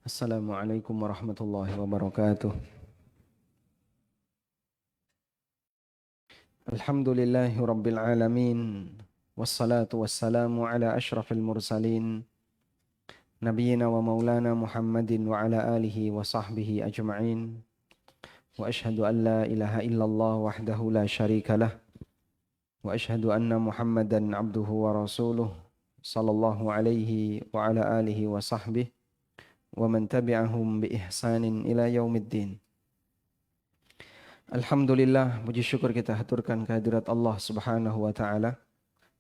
Assalamualaikum warahmatullahi wabarakatuh. Alhamdulillahi rabbil alamin. Wassalatu wassalamu ala ashrafil mursalin. Nabiyyina wa maulana Muhammadin wa ala alihi wa sahbihi ajma'in. Wa ashhadu an la ilaha illallah wahdahu la syarika lah. Wa ashhadu anna Muhammadan abduhu wa rasuluh. Sallallahu alaihi wa ala alihi wa sahbihi. Wa man tabi'ahum bi ihsanin ila yaumiddin. Alhamdulillah, puji syukur kita haturkan kehadirat Allah Subhanahu wa taala.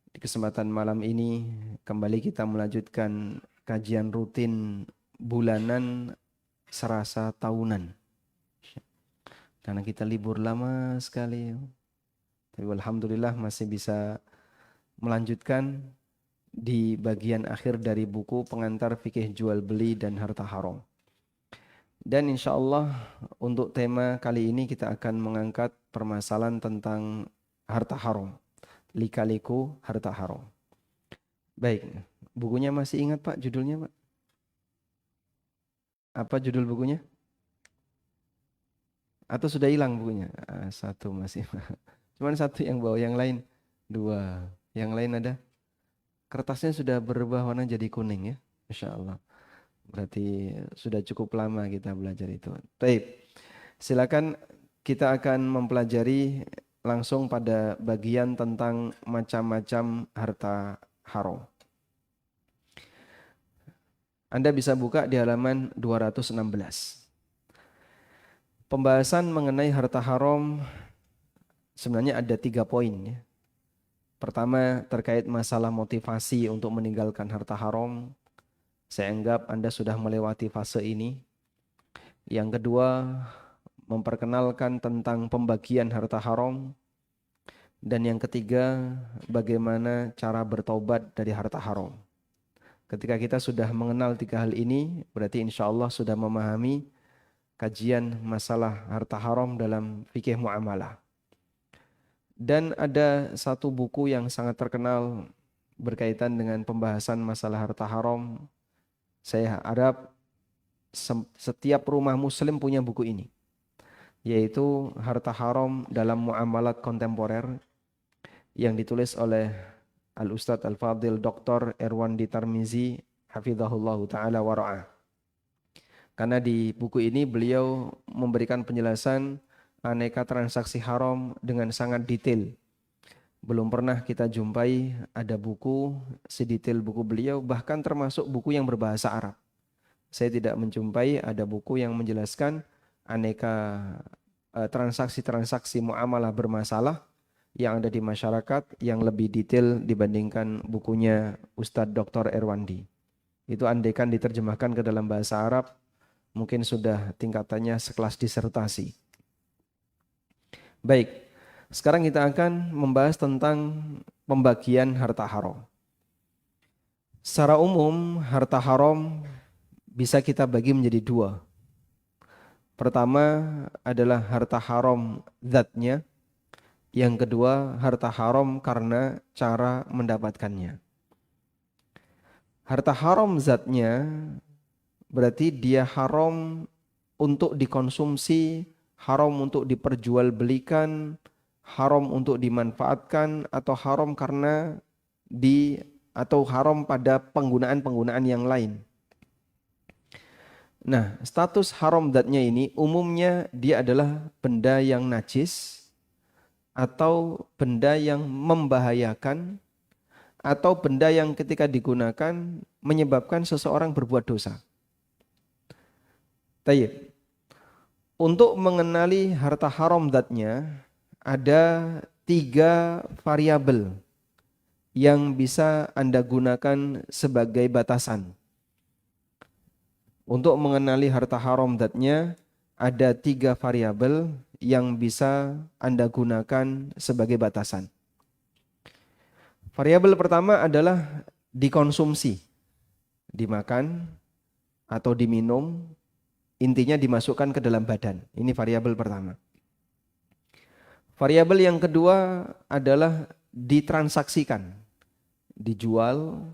Di kesempatan malam ini kembali kita melanjutkan kajian rutin bulanan serasa tahunan. Karena kita libur lama sekali. Tapi alhamdulillah masih bisa melanjutkan di bagian akhir dari buku pengantar fikih jual beli dan harta haram. Dan insya Allah untuk tema kali ini kita akan mengangkat permasalahan tentang harta haram. Lika-liku harta haram. Baik, bukunya masih ingat Pak judulnya Pak? Apa judul bukunya? Atau sudah hilang bukunya? Satu masih. Cuman satu yang bawa, yang lain dua. Yang lain ada? Kertasnya sudah berubah warna jadi kuning ya. Masya Allah. Berarti sudah cukup lama kita belajar itu. Baik, silakan kita akan mempelajari langsung pada bagian tentang macam-macam harta haram. Anda bisa buka di halaman 216. Pembahasan mengenai harta haram sebenarnya ada 3 poin ya. Pertama terkait masalah motivasi untuk meninggalkan harta haram. Saya anggap Anda sudah melewati fase ini. Yang kedua, memperkenalkan tentang pembagian harta haram. Dan yang ketiga, bagaimana cara bertobat dari harta haram. Ketika kita sudah mengenal 3 hal ini, berarti insya Allah sudah memahami kajian masalah harta haram dalam fikih muamalah. Dan ada satu buku yang sangat terkenal berkaitan dengan pembahasan masalah harta haram. Saya harap setiap rumah muslim punya buku ini, yaitu Harta Haram dalam Muamalat Kontemporer yang ditulis oleh Al-Ustadz Al-Fadil Dr. Erwandi Tarmizi hafizahullahu ta'ala wara'ah. Karena di buku ini beliau memberikan penjelasan aneka transaksi haram dengan sangat detail. Belum pernah kita jumpai ada buku sedetail buku beliau, bahkan termasuk buku yang berbahasa Arab. Saya tidak menjumpai ada buku yang menjelaskan aneka transaksi-transaksi muamalah bermasalah yang ada di masyarakat yang lebih detail dibandingkan bukunya Ustadz Dr. Erwandi. Itu andaikan diterjemahkan ke dalam bahasa Arab, mungkin sudah tingkatannya sekelas disertasi. Baik. Sekarang kita akan membahas tentang pembagian harta haram. Secara umum, harta haram bisa kita bagi menjadi 2. Pertama adalah harta haram zatnya. Yang kedua, harta haram karena cara mendapatkannya. Harta haram zatnya berarti dia haram untuk dikonsumsi, haram untuk diperjualbelikan, haram untuk dimanfaatkan, atau haram karena atau haram pada penggunaan-penggunaan yang lain. Nah, status haram zatnya ini umumnya dia adalah benda yang najis atau benda yang membahayakan atau benda yang ketika digunakan menyebabkan seseorang berbuat dosa. Tayyib. Untuk mengenali harta haram zatnya ada 3 variabel yang bisa Anda gunakan sebagai batasan. Untuk mengenali harta haram zatnya ada 3 variabel yang bisa Anda gunakan sebagai batasan. Variabel pertama adalah dikonsumsi, dimakan atau diminum, intinya dimasukkan ke dalam badan. Ini variabel pertama. Variabel yang kedua adalah ditransaksikan, dijual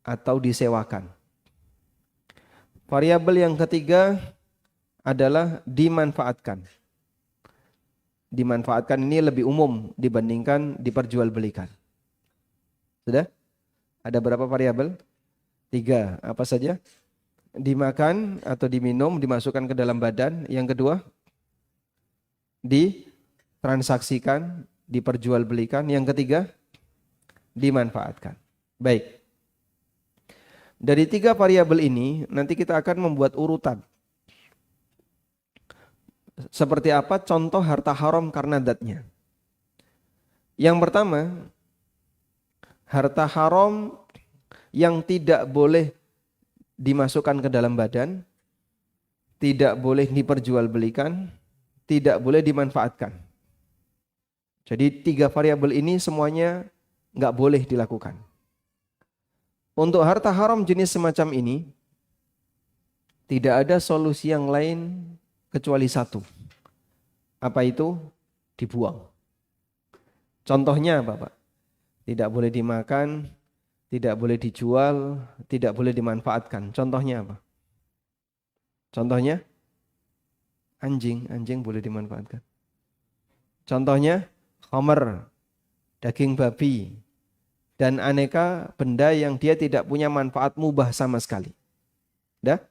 atau disewakan. Variabel yang ketiga adalah dimanfaatkan. Dimanfaatkan ini lebih umum dibandingkan diperjualbelikan. Sudah? Ada berapa variabel? 3. Apa saja? Dimakan atau diminum, dimasukkan ke dalam badan. Yang kedua, ditransaksikan, diperjualbelikan. Yang ketiga, dimanfaatkan. Baik. Dari 3 variabel ini, nanti kita akan membuat urutan. Seperti apa contoh harta haram karena zatnya. Yang pertama, harta haram yang tidak boleh dimasukkan ke dalam badan, tidak boleh diperjualbelikan, tidak boleh dimanfaatkan. Jadi 3 variabel ini semuanya nggak boleh dilakukan. Untuk harta haram jenis semacam ini, tidak ada solusi yang lain kecuali satu. Apa itu? Dibuang. Contohnya apa, Pak? Tidak boleh dimakan, tidak boleh dijual, tidak boleh dimanfaatkan. Contohnya apa? Contohnya? Anjing boleh dimanfaatkan. Contohnya? Khamar, daging babi, dan aneka benda yang dia tidak punya manfaat mubah sama sekali. Dah?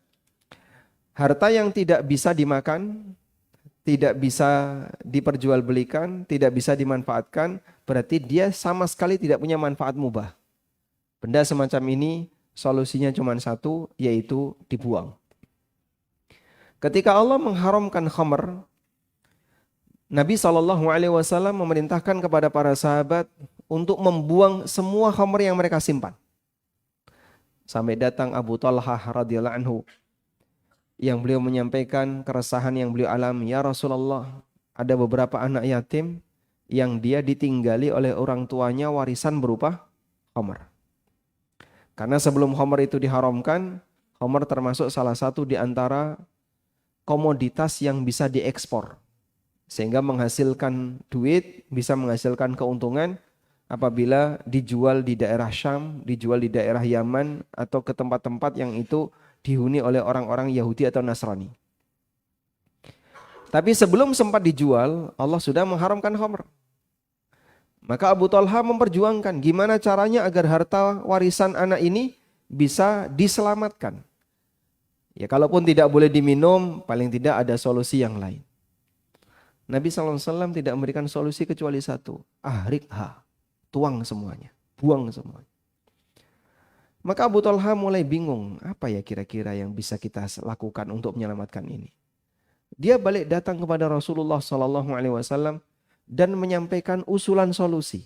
Harta yang tidak bisa dimakan, tidak bisa diperjualbelikan, tidak bisa dimanfaatkan, berarti dia sama sekali tidak punya manfaat mubah. Benda semacam ini solusinya cuma satu, yaitu dibuang. Ketika Allah mengharamkan khamr, Nabi SAW memerintahkan kepada para sahabat untuk membuang semua khamr yang mereka simpan. Sampai datang Abu Talhah radhiyallahu anhu, yang beliau menyampaikan keresahan yang beliau alami. Ya Rasulullah, ada beberapa anak yatim yang dia ditinggali oleh orang tuanya warisan berupa khamr. Karena sebelum khamr itu diharamkan, khamr termasuk salah satu di antara komoditas yang bisa diekspor. Sehingga menghasilkan duit, bisa menghasilkan keuntungan apabila dijual di daerah Syam, dijual di daerah Yaman, atau ke tempat-tempat yang itu dihuni oleh orang-orang Yahudi atau Nasrani. Tapi sebelum sempat dijual, Allah sudah mengharamkan khamr. Maka Abu Talha memperjuangkan gimana caranya agar harta warisan anak ini bisa diselamatkan. Ya, kalaupun tidak boleh diminum, paling tidak ada solusi yang lain. Nabi SAW tidak memberikan solusi kecuali satu. Ahrikha, tuang semuanya, buang semuanya. Maka Abu Talha mulai bingung, apa ya kira-kira yang bisa kita lakukan untuk menyelamatkan ini. Dia balik datang kepada Rasulullah SAW dan menyampaikan usulan solusi.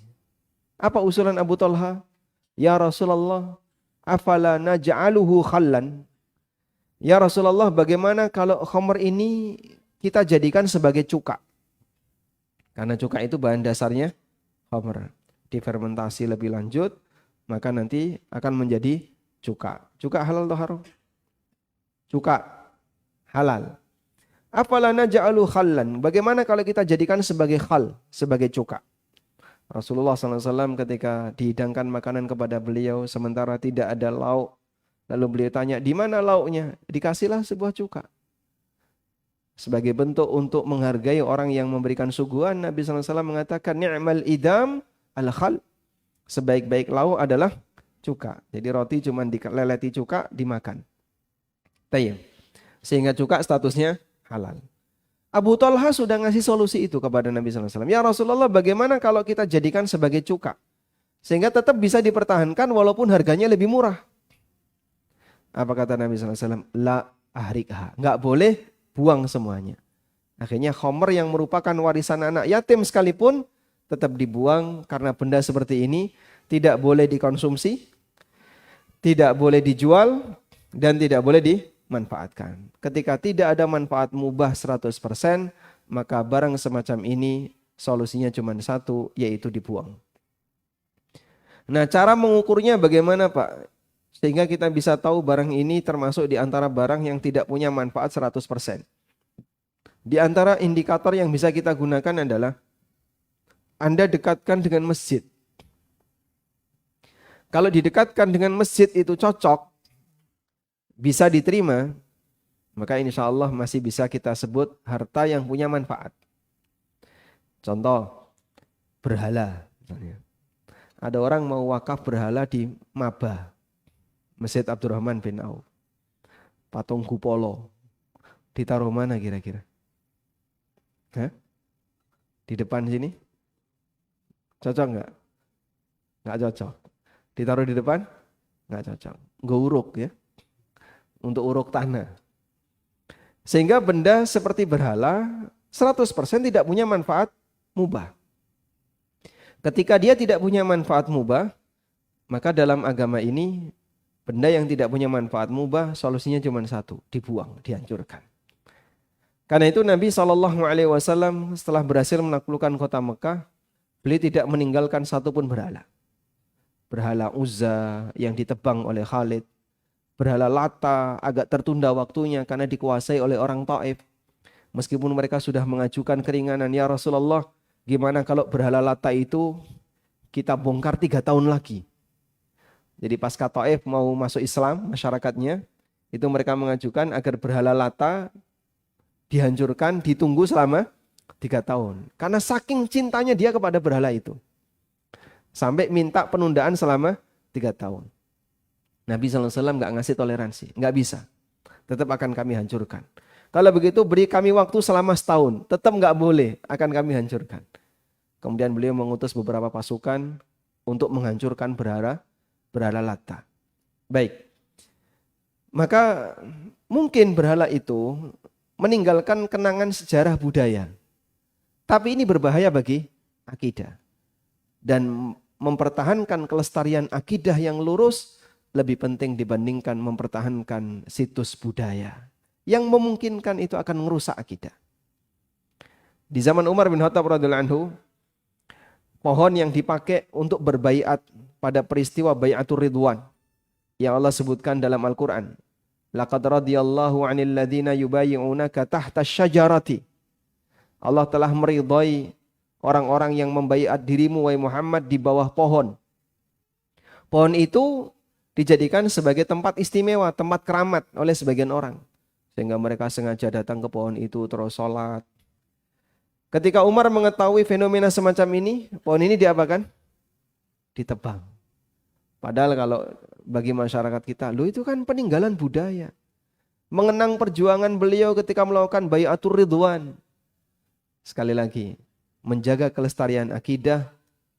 Apa usulan Abu Talha? Ya Rasulullah, afala naj'aluhu khallan. Ya Rasulullah, bagaimana kalau khamr ini kita jadikan sebagai cuka? Karena cuka itu bahan dasarnya khamr. Difermentasi lebih lanjut, maka nanti akan menjadi cuka. Cuka halal atau haram? Cuka halal. Afala naj'alu khallan. Bagaimana kalau kita jadikan sebagai khal, sebagai cuka? Rasulullah SAW ketika dihidangkan makanan kepada beliau sementara tidak ada lauk, lalu beliau tanya, di mana lauknya? Dikasihlah sebuah cuka. Sebagai bentuk untuk menghargai orang yang memberikan suguhan, Nabi SAW mengatakan, ni'mal idam al-khal. Sebaik-baik lauk adalah cuka. Jadi roti cuma dileleti cuka, dimakan. Tayyib. Sehingga cuka statusnya halal. Abu Talha sudah ngasih solusi itu kepada Nabi SAW. Ya Rasulullah, bagaimana kalau kita jadikan sebagai cuka? Sehingga tetap bisa dipertahankan walaupun harganya lebih murah. Apa kata Nabi SAW? La ahrikha. Nggak boleh buang semuanya. Akhirnya khamr yang merupakan warisan anak yatim sekalipun tetap dibuang karena benda seperti ini tidak boleh dikonsumsi, tidak boleh dijual, dan tidak boleh dimanfaatkan. Ketika tidak ada manfaat mubah 100%, maka barang semacam ini solusinya cuma satu, yaitu dibuang. Nah, cara mengukurnya bagaimana, Pak? Sehingga kita bisa tahu barang ini termasuk di antara barang yang tidak punya manfaat 100%. Di antara indikator yang bisa kita gunakan adalah Anda dekatkan dengan masjid. Kalau didekatkan dengan masjid itu cocok, bisa diterima, Maka insya Allah masih bisa kita sebut harta yang punya manfaat. Contoh, berhala. Misalnya. Ada orang mau wakaf berhala di Mabah, Masjid Abdurrahman bin Auf. Patung Kupolo. Ditaruh mana kira-kira? Hah? Di depan sini? Cocok nggak? Nggak cocok. Ditaruh di depan? Nggak cocok. Nggak uruk ya. Untuk uruk tanah. Sehingga benda seperti berhala 100% tidak punya manfaat mubah. Ketika dia tidak punya manfaat mubah, maka dalam agama ini benda yang tidak punya manfaat mubah solusinya cuma satu, dibuang, dihancurkan. Karena itu Nabi SAW setelah berhasil menaklukkan kota Mekah, beliau tidak meninggalkan satupun berhala. Berhala Uzza yang ditebang oleh Khalid, berhala Lata agak tertunda waktunya karena dikuasai oleh orang Taif. Meskipun mereka sudah mengajukan keringanan, ya Rasulullah, gimana kalau berhala Lata itu kita bongkar 3 tahun lagi. Jadi pasca Taif mau masuk Islam masyarakatnya, itu mereka mengajukan agar berhala Lata dihancurkan, ditunggu selama 3 tahun. Karena saking cintanya dia kepada berhala itu. Sampai minta penundaan selama 3 tahun. Nabi SAW nggak ngasih toleransi, nggak bisa. Tetap akan kami hancurkan. Kalau begitu beri kami waktu selama setahun, tetap nggak boleh, akan kami hancurkan. Kemudian beliau mengutus beberapa pasukan untuk menghancurkan berhala Lata. Baik. Maka mungkin berhala itu meninggalkan kenangan sejarah budaya. Tapi ini berbahaya bagi akidah. Dan mempertahankan kelestarian akidah yang lurus lebih penting dibandingkan mempertahankan situs budaya. Yang memungkinkan itu akan merusak akidah. Di zaman Umar bin Khattab radhiyallahu anhu, pohon yang dipakai untuk berbaiat pada peristiwa Bai'atur Ridwan yang Allah sebutkan dalam Al-Quran. Laqad radiyallahu 'anil ladzina yubayyi'unaka tahta syajarati. Allah telah meridhai orang-orang yang membaiat dirimu wahai Muhammad di bawah pohon. Pohon itu dijadikan sebagai tempat istimewa, tempat keramat oleh sebagian orang. Sehingga mereka sengaja datang ke pohon itu terus sholat. Ketika Umar mengetahui fenomena semacam ini, pohon ini diapakan? Ditebang. Padahal kalau bagi masyarakat kita, loh itu kan peninggalan budaya. Mengenang perjuangan beliau ketika melakukan Bai'atur Ridwan. Sekali lagi, menjaga kelestarian akidah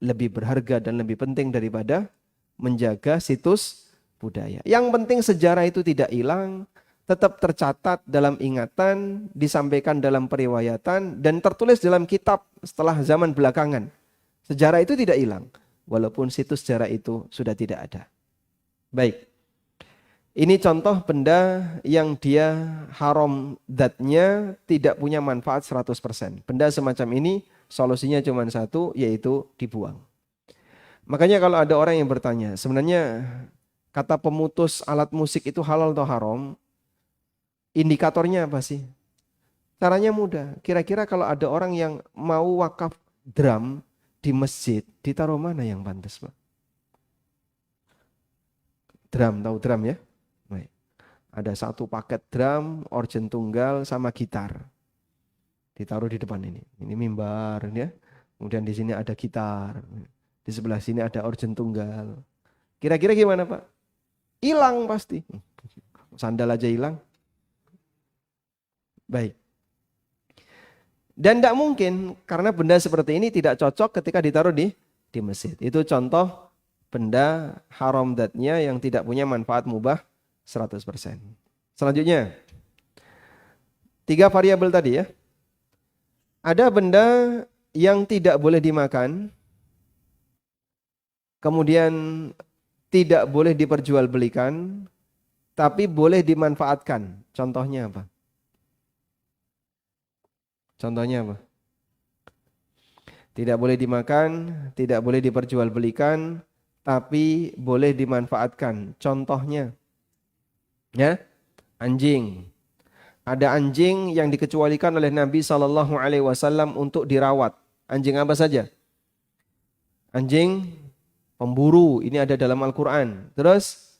lebih berharga dan lebih penting daripada menjaga situs budaya. Yang penting sejarah itu tidak hilang, tetap tercatat dalam ingatan, disampaikan dalam periwayatan, dan tertulis dalam kitab setelah zaman belakangan. Sejarah itu tidak hilang, walaupun situs sejarah itu sudah tidak ada. Baik, ini contoh benda yang dia haram zatnya, tidak punya manfaat 100%. Benda semacam ini solusinya cuma satu, yaitu dibuang. Makanya kalau ada orang yang bertanya, sebenarnya kata pemutus alat musik itu halal atau haram? Indikatornya apa sih? Caranya mudah. Kira-kira kalau ada orang yang mau wakaf drum di masjid, ditaruh mana yang pantas, Pak? Drum, tahu drum ya? Baik. Ada satu paket drum, organ tunggal sama gitar. Ditaruh di depan ini. Ini mimbar ya. Kemudian di sini ada gitar. Di sebelah sini ada organ tunggal. Kira-kira gimana, Pak? Hilang pasti. Sandal aja hilang. Baik. Dan tidak mungkin karena benda seperti ini tidak cocok ketika ditaruh di masjid. Itu contoh benda haram zatnya yang tidak punya manfaat mubah 100%. Selanjutnya, 3 variabel tadi ya. Ada benda yang tidak boleh dimakan, kemudian tidak boleh diperjualbelikan, tapi boleh dimanfaatkan. Contohnya apa? Contohnya apa? Tidak boleh dimakan, tidak boleh diperjualbelikan, tapi boleh dimanfaatkan. Contohnya, ya, anjing. Ada anjing yang dikecualikan oleh Nabi SAW untuk dirawat. Anjing apa saja? Anjing pemburu, ini ada dalam Al-Quran. Terus,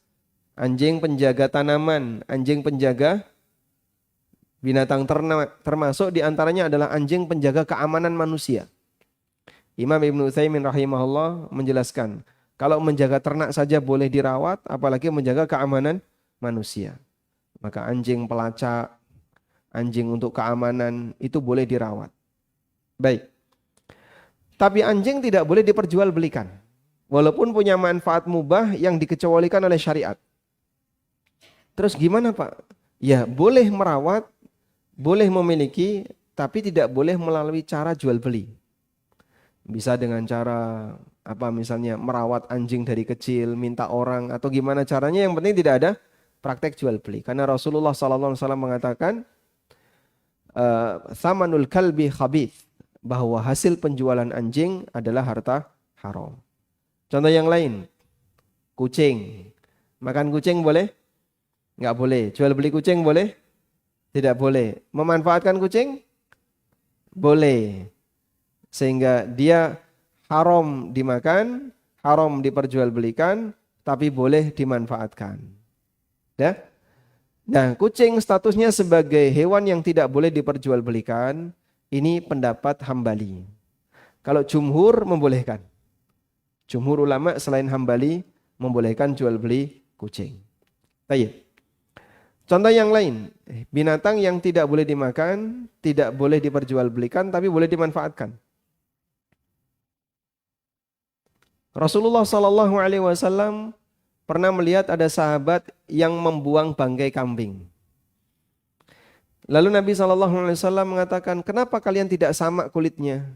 anjing penjaga tanaman, anjing penjaga binatang ternak, termasuk diantaranya adalah anjing penjaga keamanan manusia. Imam Ibnu Utsaimin rahimahullah menjelaskan, kalau menjaga ternak saja boleh dirawat, apalagi menjaga keamanan manusia. Maka anjing pelacak, anjing untuk keamanan itu boleh dirawat. Baik. Tapi anjing tidak boleh diperjualbelikan. Walaupun punya manfaat mubah yang dikecualikan oleh syariat. Terus gimana Pak? Ya boleh merawat, boleh memiliki, tapi tidak boleh melalui cara jual beli. Bisa dengan cara apa misalnya merawat anjing dari kecil, minta orang atau gimana caranya, yang penting tidak ada praktek jual beli. Karena Rasulullah SAW mengatakan samanul kalbi khabith, bahwa hasil penjualan anjing adalah harta haram. Contoh yang lain, kucing. Makan kucing boleh? Enggak boleh. Jual beli kucing boleh? Tidak boleh. Memanfaatkan kucing? Boleh. Sehingga dia haram dimakan, haram diperjualbelikan, tapi boleh dimanfaatkan. Ya? Nah, kucing statusnya sebagai hewan yang tidak boleh diperjualbelikan, ini pendapat Hambali. Kalau jumhur membolehkan. Jumhur ulama selain Hambali membolehkan jual beli kucing. Baik. Contoh yang lain, binatang yang tidak boleh dimakan, tidak boleh diperjualbelikan, tapi boleh dimanfaatkan. Rasulullah SAW pernah melihat ada sahabat yang membuang bangkai kambing. Lalu Nabi SAW mengatakan, kenapa kalian tidak samak kulitnya?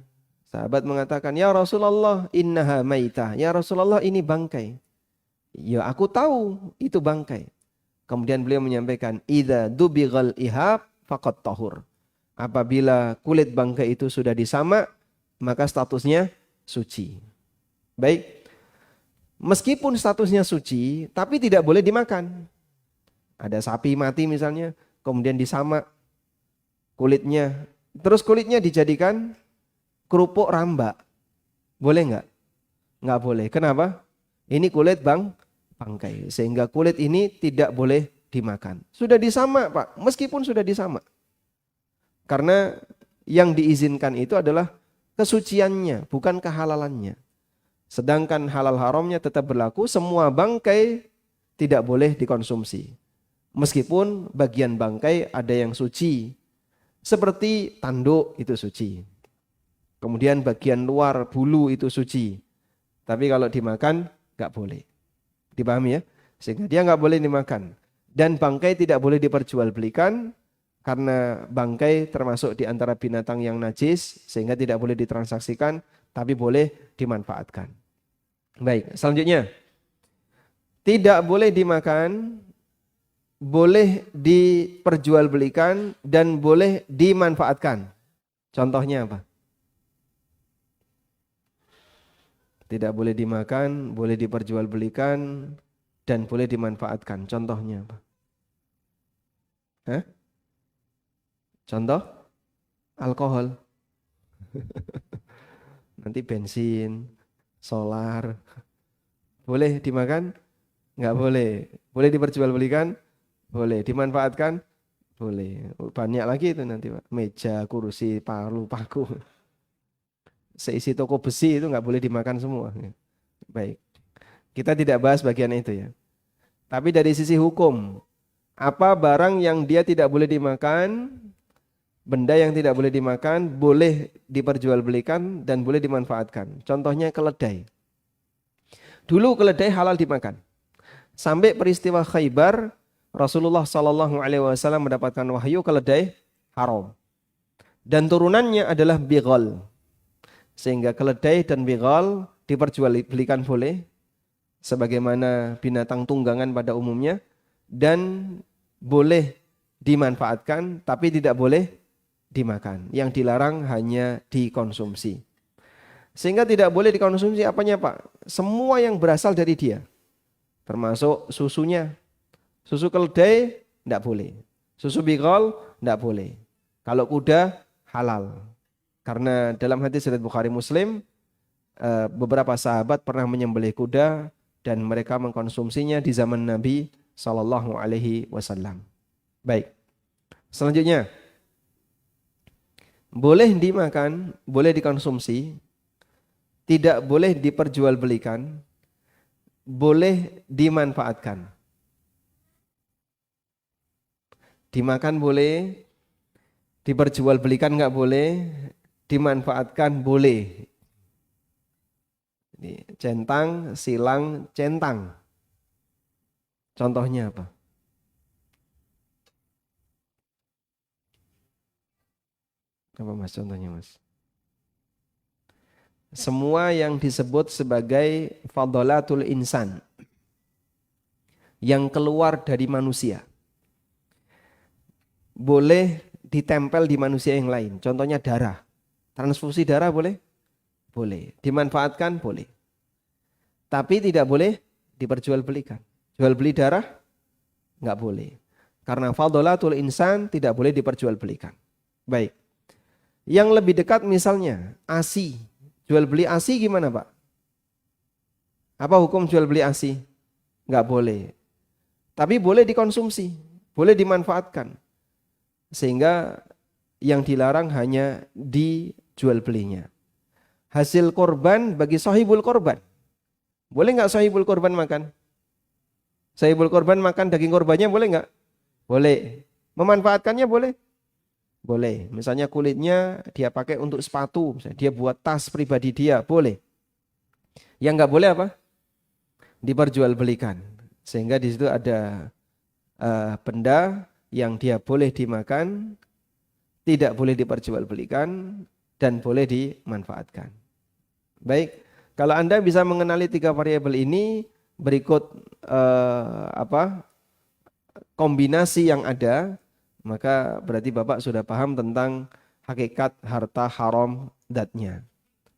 Sahabat mengatakan, ya Rasulullah innaha maitah. Ya Rasulullah ini bangkai. Ya aku tahu itu bangkai. Kemudian beliau menyampaikan, idza dubighal ihab faqad tahur. Apabila kulit bangkai itu sudah disamak, maka statusnya suci. Baik, meskipun statusnya suci, tapi tidak boleh dimakan. Ada sapi mati misalnya, kemudian disamak kulitnya, terus kulitnya dijadikan kerupuk ramba. Boleh nggak? Nggak boleh. Kenapa? Ini kulit bangkai, sehingga kulit ini tidak boleh dimakan. Sudah disamak Pak, meskipun sudah disamak. Karena yang diizinkan itu adalah kesuciannya, bukan kehalalannya. Sedangkan halal haramnya tetap berlaku, semua bangkai tidak boleh dikonsumsi. Meskipun bagian bangkai ada yang suci, seperti tanduk itu suci. Kemudian bagian luar bulu itu suci. Tapi kalau dimakan nggak boleh. Dipahami ya? Sehingga dia nggak boleh dimakan. Dan bangkai tidak boleh diperjualbelikan karena bangkai termasuk di antara binatang yang najis, sehingga tidak boleh ditransaksikan, tapi boleh dimanfaatkan. Baik, selanjutnya. Tidak boleh dimakan, boleh diperjualbelikan, dan boleh dimanfaatkan. Contohnya apa? Tidak boleh dimakan, boleh diperjualbelikan, dan boleh dimanfaatkan. Contohnya apa? Hah? Contoh? Alkohol. Nanti bensin, solar. Boleh dimakan? Nggak boleh. Boleh diperjualbelikan? Boleh. Dimanfaatkan? Boleh. Banyak lagi itu nanti Pak. Meja, kursi, palu, paku. Seisi toko besi itu nggak boleh dimakan semua. Baik. Kita tidak bahas bagian itu ya. Tapi dari sisi hukum, apa barang yang dia tidak boleh dimakan, benda yang tidak boleh dimakan, boleh diperjualbelikan dan boleh dimanfaatkan. Contohnya keledai. Dulu keledai halal dimakan. Sampai peristiwa Khaybar, Rasulullah SAW mendapatkan wahyu keledai haram. Dan turunannya adalah bighal. Sehingga keledai dan bighal diperjualbelikan boleh, sebagaimana binatang tunggangan pada umumnya, dan boleh dimanfaatkan, tapi tidak boleh dimakan. Yang dilarang hanya dikonsumsi. Sehingga tidak boleh dikonsumsi apanya Pak? Semua yang berasal dari dia. Termasuk susunya. Susu keledai tidak boleh. Susu bighal tidak boleh. Kalau kuda halal. Karena dalam hadis riwayat Bukhari Muslim, beberapa sahabat pernah menyembelih kuda dan mereka mengkonsumsinya di zaman Nabi SAW. Baik. Selanjutnya, boleh dimakan, boleh dikonsumsi, tidak boleh diperjualbelikan, boleh dimanfaatkan. Dimakan boleh, diperjualbelikan nggak boleh, dimanfaatkan boleh. Ini centang, silang, centang. Contohnya apa? Apa mas contohnya mas? Semua yang disebut sebagai fadolatul insan, yang keluar dari manusia, boleh ditempel di manusia yang lain. Contohnya darah. Transfusi darah boleh? Boleh. Dimanfaatkan? Boleh. Tapi tidak boleh diperjualbelikan. Jual beli darah? Nggak boleh. Karena fadolatul insan tidak boleh diperjualbelikan. Baik. Yang lebih dekat misalnya ASI. Jual beli ASI gimana Pak? Apa hukum jual beli ASI? Nggak boleh. Tapi boleh dikonsumsi. Boleh dimanfaatkan. Sehingga yang dilarang hanya dijual belinya. Hasil korban bagi sahibul korban. Boleh nggak sahibul korban makan? Sahibul korban makan daging korbannya boleh nggak? Boleh. Memanfaatkannya boleh? Boleh. Misalnya kulitnya dia pakai untuk sepatu, misalnya dia buat tas pribadi dia, boleh. Yang nggak boleh apa? Diperjualbelikan. Sehingga di situ ada benda yang dia boleh dimakan, tidak boleh diperjualbelikan, dan boleh dimanfaatkan. Baik, kalau Anda bisa mengenali 3 variabel ini, berikut kombinasi yang ada, maka berarti Bapak sudah paham tentang hakikat harta haram dzatnya.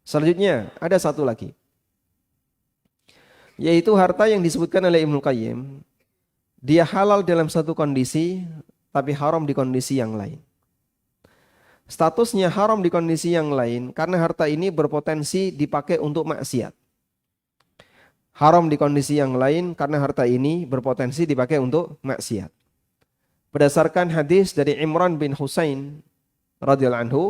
Selanjutnya ada satu lagi, yaitu harta yang disebutkan oleh Ibnu Qayyim, dia halal dalam satu kondisi, tapi haram di kondisi yang lain. Statusnya haram di kondisi yang lain karena harta ini berpotensi dipakai untuk maksiat. Haram di kondisi yang lain karena harta ini berpotensi dipakai untuk maksiat. Berdasarkan hadis dari Imran bin Husain radhiyallahu anhu,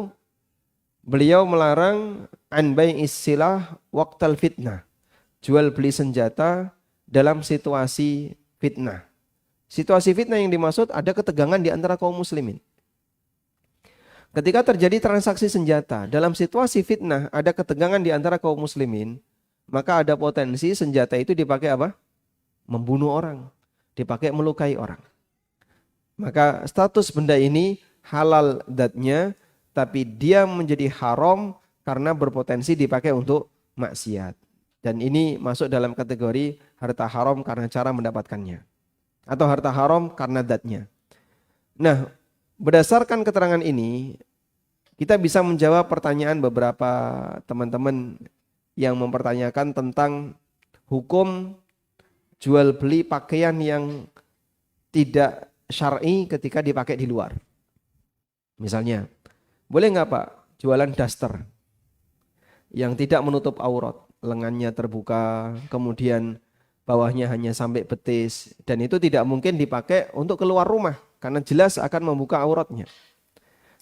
beliau melarang an bai'is silah waqtal fitnah, jual beli senjata dalam situasi fitnah. Situasi fitnah yang dimaksud ada ketegangan di antara kaum muslimin. Ketika terjadi transaksi senjata dalam situasi fitnah, ada ketegangan di antara kaum muslimin, maka ada potensi senjata itu dipakai apa? Membunuh orang, dipakai melukai orang. Maka status benda ini halal dzatnya, tapi dia menjadi haram karena berpotensi dipakai untuk maksiat. Dan ini masuk dalam kategori harta haram karena cara mendapatkannya, atau harta haram karena dzatnya. Nah, berdasarkan keterangan ini, kita bisa menjawab pertanyaan beberapa teman-teman yang mempertanyakan tentang hukum jual beli pakaian yang tidak syar'i ketika dipakai di luar. Misalnya, boleh nggak Pak jualan daster yang tidak menutup aurat, lengannya terbuka, kemudian bawahnya hanya sampai betis, dan itu tidak mungkin dipakai untuk keluar rumah karena jelas akan membuka auratnya.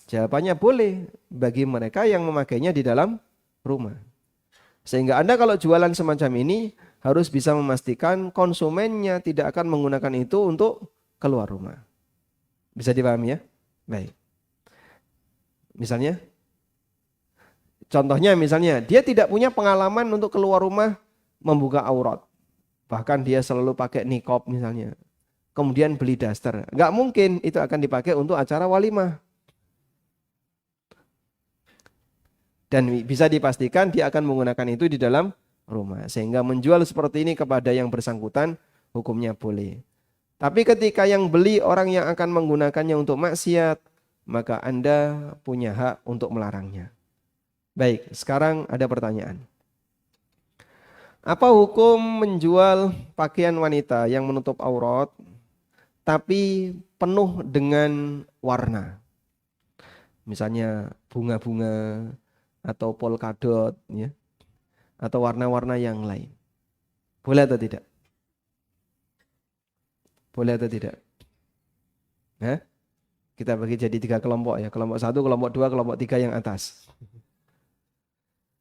Jawabannya boleh bagi mereka yang memakainya di dalam rumah. Sehingga Anda kalau jualan semacam ini harus bisa memastikan konsumennya tidak akan menggunakan itu untuk keluar rumah. Bisa dipahami ya? Baik. Misalnya, contohnya misalnya dia tidak punya pengalaman untuk keluar rumah membuka aurat. Bahkan dia selalu pakai niqab misalnya. Kemudian beli daster. Nggak mungkin itu akan dipakai untuk acara walimah. Dan bisa dipastikan dia akan menggunakan itu di dalam rumah. Sehingga menjual seperti ini kepada yang bersangkutan hukumnya boleh. Tapi ketika yang beli orang yang akan menggunakannya untuk maksiat, maka Anda punya hak untuk melarangnya. Baik, sekarang ada pertanyaan. Apa hukum menjual pakaian wanita yang menutup aurat tapi penuh dengan warna? Misalnya bunga-bunga atau polkadot ya, atau warna-warna yang lain. Boleh atau tidak? Boleh atau tidak? Hah? Kita bagi jadi 3 kelompok ya. Kelompok 1, kelompok 2, kelompok 3 yang atas.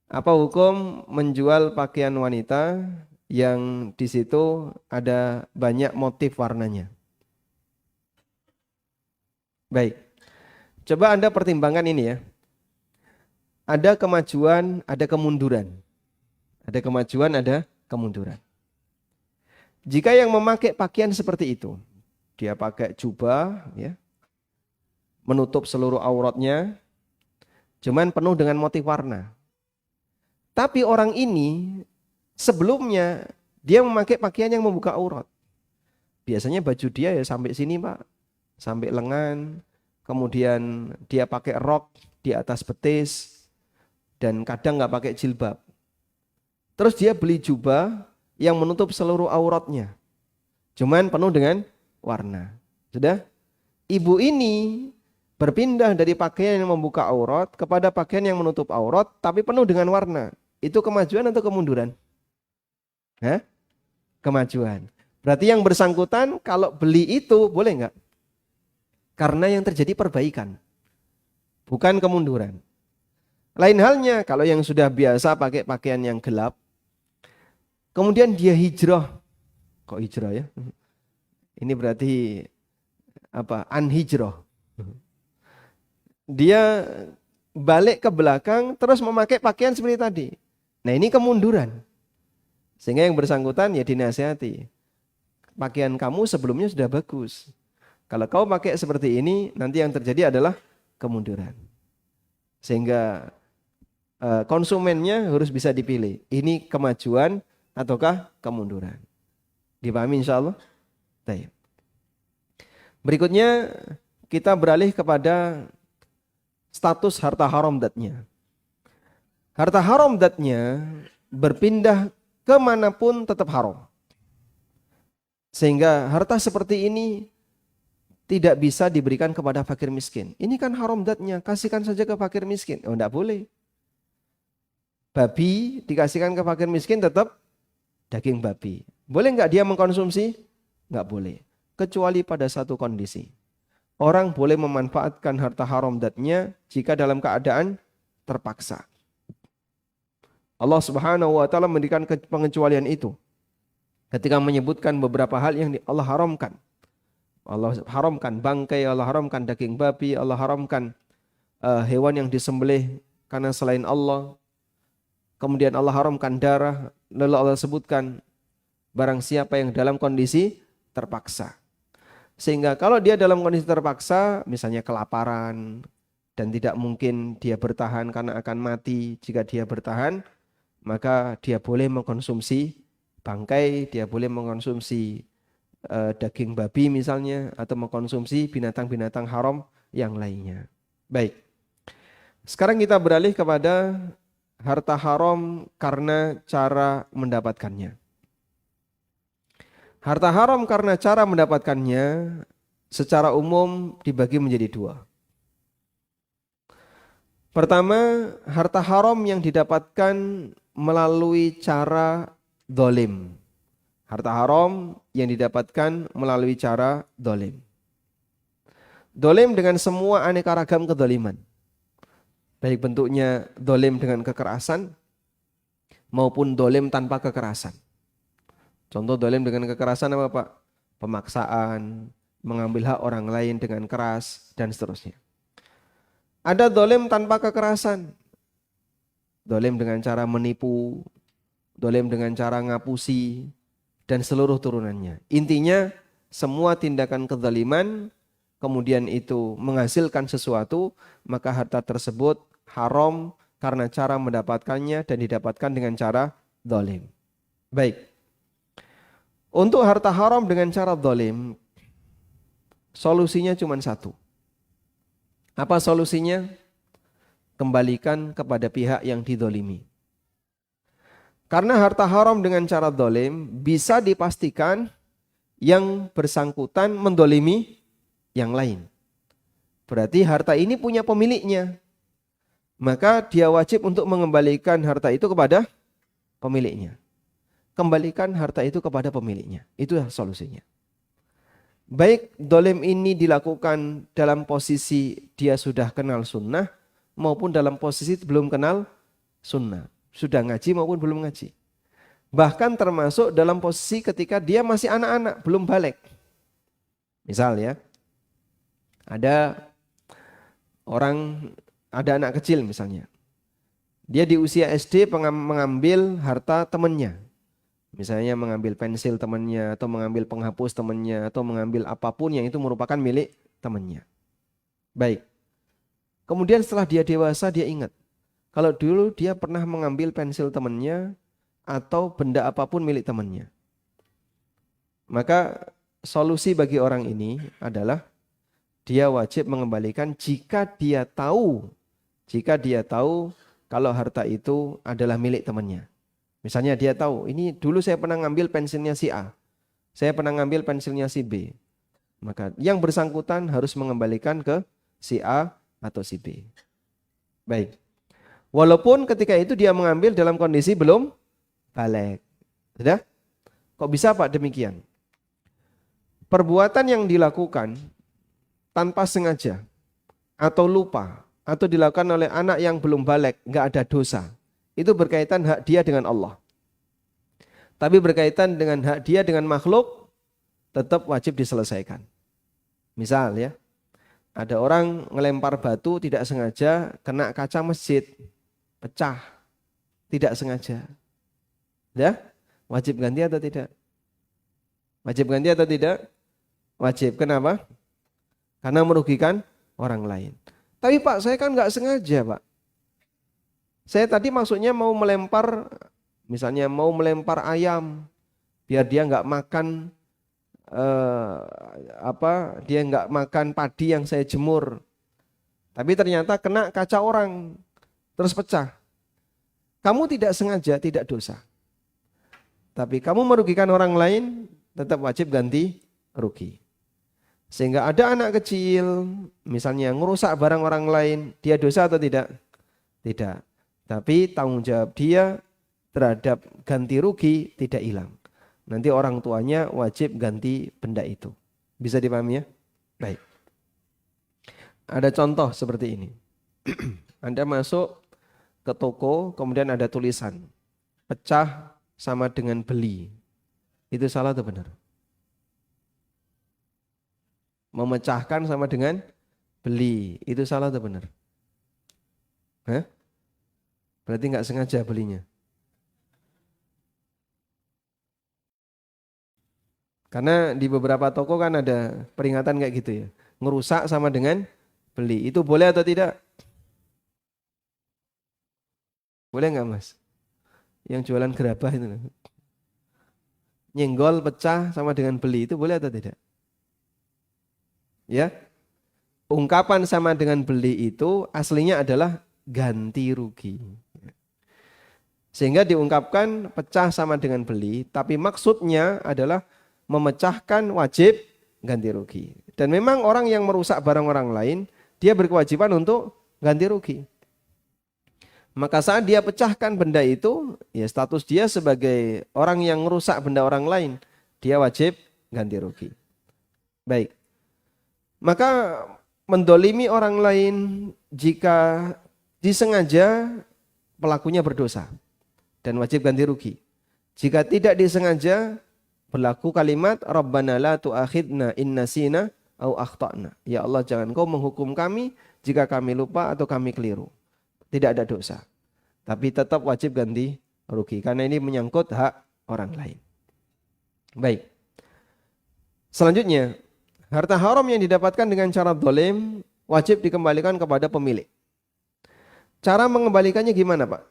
Apa hukum menjual pakaian wanita yang di situ ada banyak motif warnanya? Baik. Coba Anda pertimbangkan ini ya. Ada kemajuan, ada kemunduran. Ada kemajuan, ada kemunduran. Jika yang memakai pakaian seperti itu, dia pakai jubah ya, menutup seluruh auratnya, cuman penuh dengan motif warna. Tapi orang ini sebelumnya dia memakai pakaian yang membuka aurat. Biasanya baju dia ya sampai sini Pak, sampai lengan. Kemudian dia pakai rok di atas betis dan kadang nggak pakai jilbab. Terus dia beli jubah yang menutup seluruh auratnya, cuman penuh dengan warna. Sudah? Ibu ini berpindah dari pakaian yang membuka aurat kepada pakaian yang menutup aurat tapi penuh dengan warna. Itu kemajuan atau kemunduran? Hah? Kemajuan. Berarti yang bersangkutan kalau beli itu boleh nggak? Karena yang terjadi perbaikan, bukan kemunduran. Lain halnya kalau yang sudah biasa pakai pakaian yang gelap, kemudian dia hijrah. Kok hijrah ya? Ini berarti apa? Unhijrah. Dia balik ke belakang terus memakai pakaian seperti tadi. Nah ini kemunduran. Sehingga yang bersangkutan ya dinasihati. Pakaian kamu sebelumnya sudah bagus. Kalau kau pakai seperti ini, nanti yang terjadi adalah kemunduran. Sehingga konsumennya harus bisa dipilih. Ini kemajuan ataukah kemunduran. Dipahami insya Allah? Baik. Berikutnya kita beralih kepada status harta haram datnya. Harta haram datnya berpindah kemanapun tetap haram. Sehingga harta seperti ini tidak bisa diberikan kepada fakir miskin. Ini kan haram datnya, kasihkan saja ke fakir miskin. Oh enggak boleh. Babi dikasihkan ke fakir miskin tetap daging babi. Boleh enggak dia mengkonsumsi? Enggak boleh. Kecuali pada satu kondisi. Orang boleh memanfaatkan harta haram datnya jika dalam keadaan terpaksa. Allah Subhanahu wa taala memberikan pengecualian itu. Ketika menyebutkan beberapa hal yang Allah haramkan. Allah haramkan bangkai, Allah haramkan daging babi, Allah haramkan hewan yang disembelih karena selain Allah. Kemudian Allah haramkan darah, lalu Allah sebutkan barang siapa yang dalam kondisi terpaksa. Sehingga kalau dia dalam kondisi terpaksa, misalnya kelaparan dan tidak mungkin dia bertahan karena akan mati, jika dia bertahan, maka dia boleh mengkonsumsi bangkai, dia boleh mengkonsumsi daging babi misalnya, atau mengkonsumsi binatang-binatang haram yang lainnya. Baik. Sekarang kita beralih kepada harta haram karena cara mendapatkannya. Harta haram karena cara mendapatkannya secara umum dibagi menjadi dua. Pertama, harta haram yang didapatkan melalui cara dolim. Harta haram yang didapatkan melalui cara dolim. Dolim dengan semua aneka ragam kedoliman. Baik bentuknya dolim dengan kekerasan maupun dolim tanpa kekerasan. Contoh dolim dengan kekerasan apa Pak? Pemaksaan, mengambil hak orang lain dengan keras, dan seterusnya. Ada dolim tanpa kekerasan. Dolim dengan cara menipu, dolim dengan cara ngapusi, dan seluruh turunannya. Intinya semua tindakan kezaliman kemudian itu menghasilkan sesuatu, maka harta tersebut haram karena cara mendapatkannya dan didapatkan dengan cara zalim. Baik. Untuk harta haram dengan cara zalim, solusinya cuma satu. Apa solusinya? Kembalikan kepada pihak yang dizalimi. Karena harta haram dengan cara dolim bisa dipastikan yang bersangkutan mendolimi yang lain. Berarti harta ini punya pemiliknya. Maka dia wajib untuk mengembalikan harta itu kepada pemiliknya. Kembalikan harta itu kepada pemiliknya. Itulah solusinya. Baik dolim ini dilakukan dalam posisi dia sudah kenal sunnah maupun dalam posisi belum kenal sunnah. Sudah ngaji maupun belum ngaji. Bahkan termasuk dalam posisi ketika dia masih anak-anak, belum balik. Misal ya, ada anak kecil misalnya. Dia di usia SD mengambil harta temannya. Misalnya mengambil pensil temannya, atau mengambil penghapus temannya, atau mengambil apapun yang itu merupakan milik temannya. Baik. Kemudian setelah dia dewasa dia ingat. Kalau dulu dia pernah mengambil pensil temannya, atau benda apapun milik temannya. Maka solusi bagi orang ini adalah dia wajib mengembalikan jika dia tahu kalau harta itu adalah milik temannya. Misalnya dia tahu, ini dulu saya pernah ngambil pensilnya si A, saya pernah ngambil pensilnya si B. Maka yang bersangkutan harus mengembalikan ke si A atau si B. Baik. Walaupun ketika itu dia mengambil dalam kondisi belum balik. Sudah? Kok bisa Pak demikian? Perbuatan yang dilakukan tanpa sengaja atau lupa atau dilakukan oleh anak yang belum balik, nggak ada dosa. Itu berkaitan hak dia dengan Allah. Tapi berkaitan dengan hak dia dengan makhluk, tetap wajib diselesaikan. Misal ya, ada orang ngelempar batu tidak sengaja, kena kaca masjid, pecah, tidak sengaja. Ya, wajib ganti atau tidak? Wajib ganti atau tidak? Wajib. Kenapa? Karena merugikan orang lain. Tapi Pak, saya kan nggak sengaja Pak. Saya tadi maksudnya mau melempar, misalnya mau melempar ayam, biar dia nggak makan dia nggak makan padi yang saya jemur. Tapi ternyata kena kaca orang, terus pecah. Kamu tidak sengaja, tidak dosa. Tapi kamu merugikan orang lain, tetap wajib ganti rugi. Sehingga ada anak kecil, misalnya ngerusak barang orang lain, dia dosa atau tidak? Tidak. Tapi tanggung jawab dia terhadap ganti rugi tidak hilang. Nanti orang tuanya wajib ganti benda itu. Bisa dipahami ya? Baik. Ada contoh seperti ini. Anda masuk ke toko, kemudian ada tulisan, pecah sama dengan beli. Itu salah atau benar? Memecahkan sama dengan beli. Itu salah atau benar? Hah? Berarti nggak sengaja belinya. Karena di beberapa toko kan ada peringatan kayak gitu ya. Ngerusak sama dengan beli. Itu boleh atau tidak? Boleh nggak Mas? Yang jualan gerabah itu. Nyenggol pecah sama dengan beli. Itu boleh atau tidak? Ya. Ungkapan sama dengan beli itu aslinya adalah ganti rugi. Sehingga diungkapkan pecah sama dengan beli, tapi maksudnya adalah memecahkan wajib ganti rugi. Dan memang orang yang merusak barang orang lain, dia berkewajiban untuk ganti rugi. Maka saat dia pecahkan benda itu, ya status dia sebagai orang yang merusak benda orang lain, dia wajib ganti rugi. Baik. Maka mendolimi orang lain jika disengaja pelakunya berdosa dan wajib ganti rugi. Jika tidak disengaja berlaku kalimat Rabbana la tu'akhidna in nasina au akhtana. Ya Allah, jangan kau menghukum kami jika kami lupa atau kami keliru. Tidak ada dosa. Tapi tetap wajib ganti rugi karena ini menyangkut hak orang lain. Baik. Selanjutnya, harta haram yang didapatkan dengan cara zalim wajib dikembalikan kepada pemilik. Cara mengembalikannya gimana, Pak?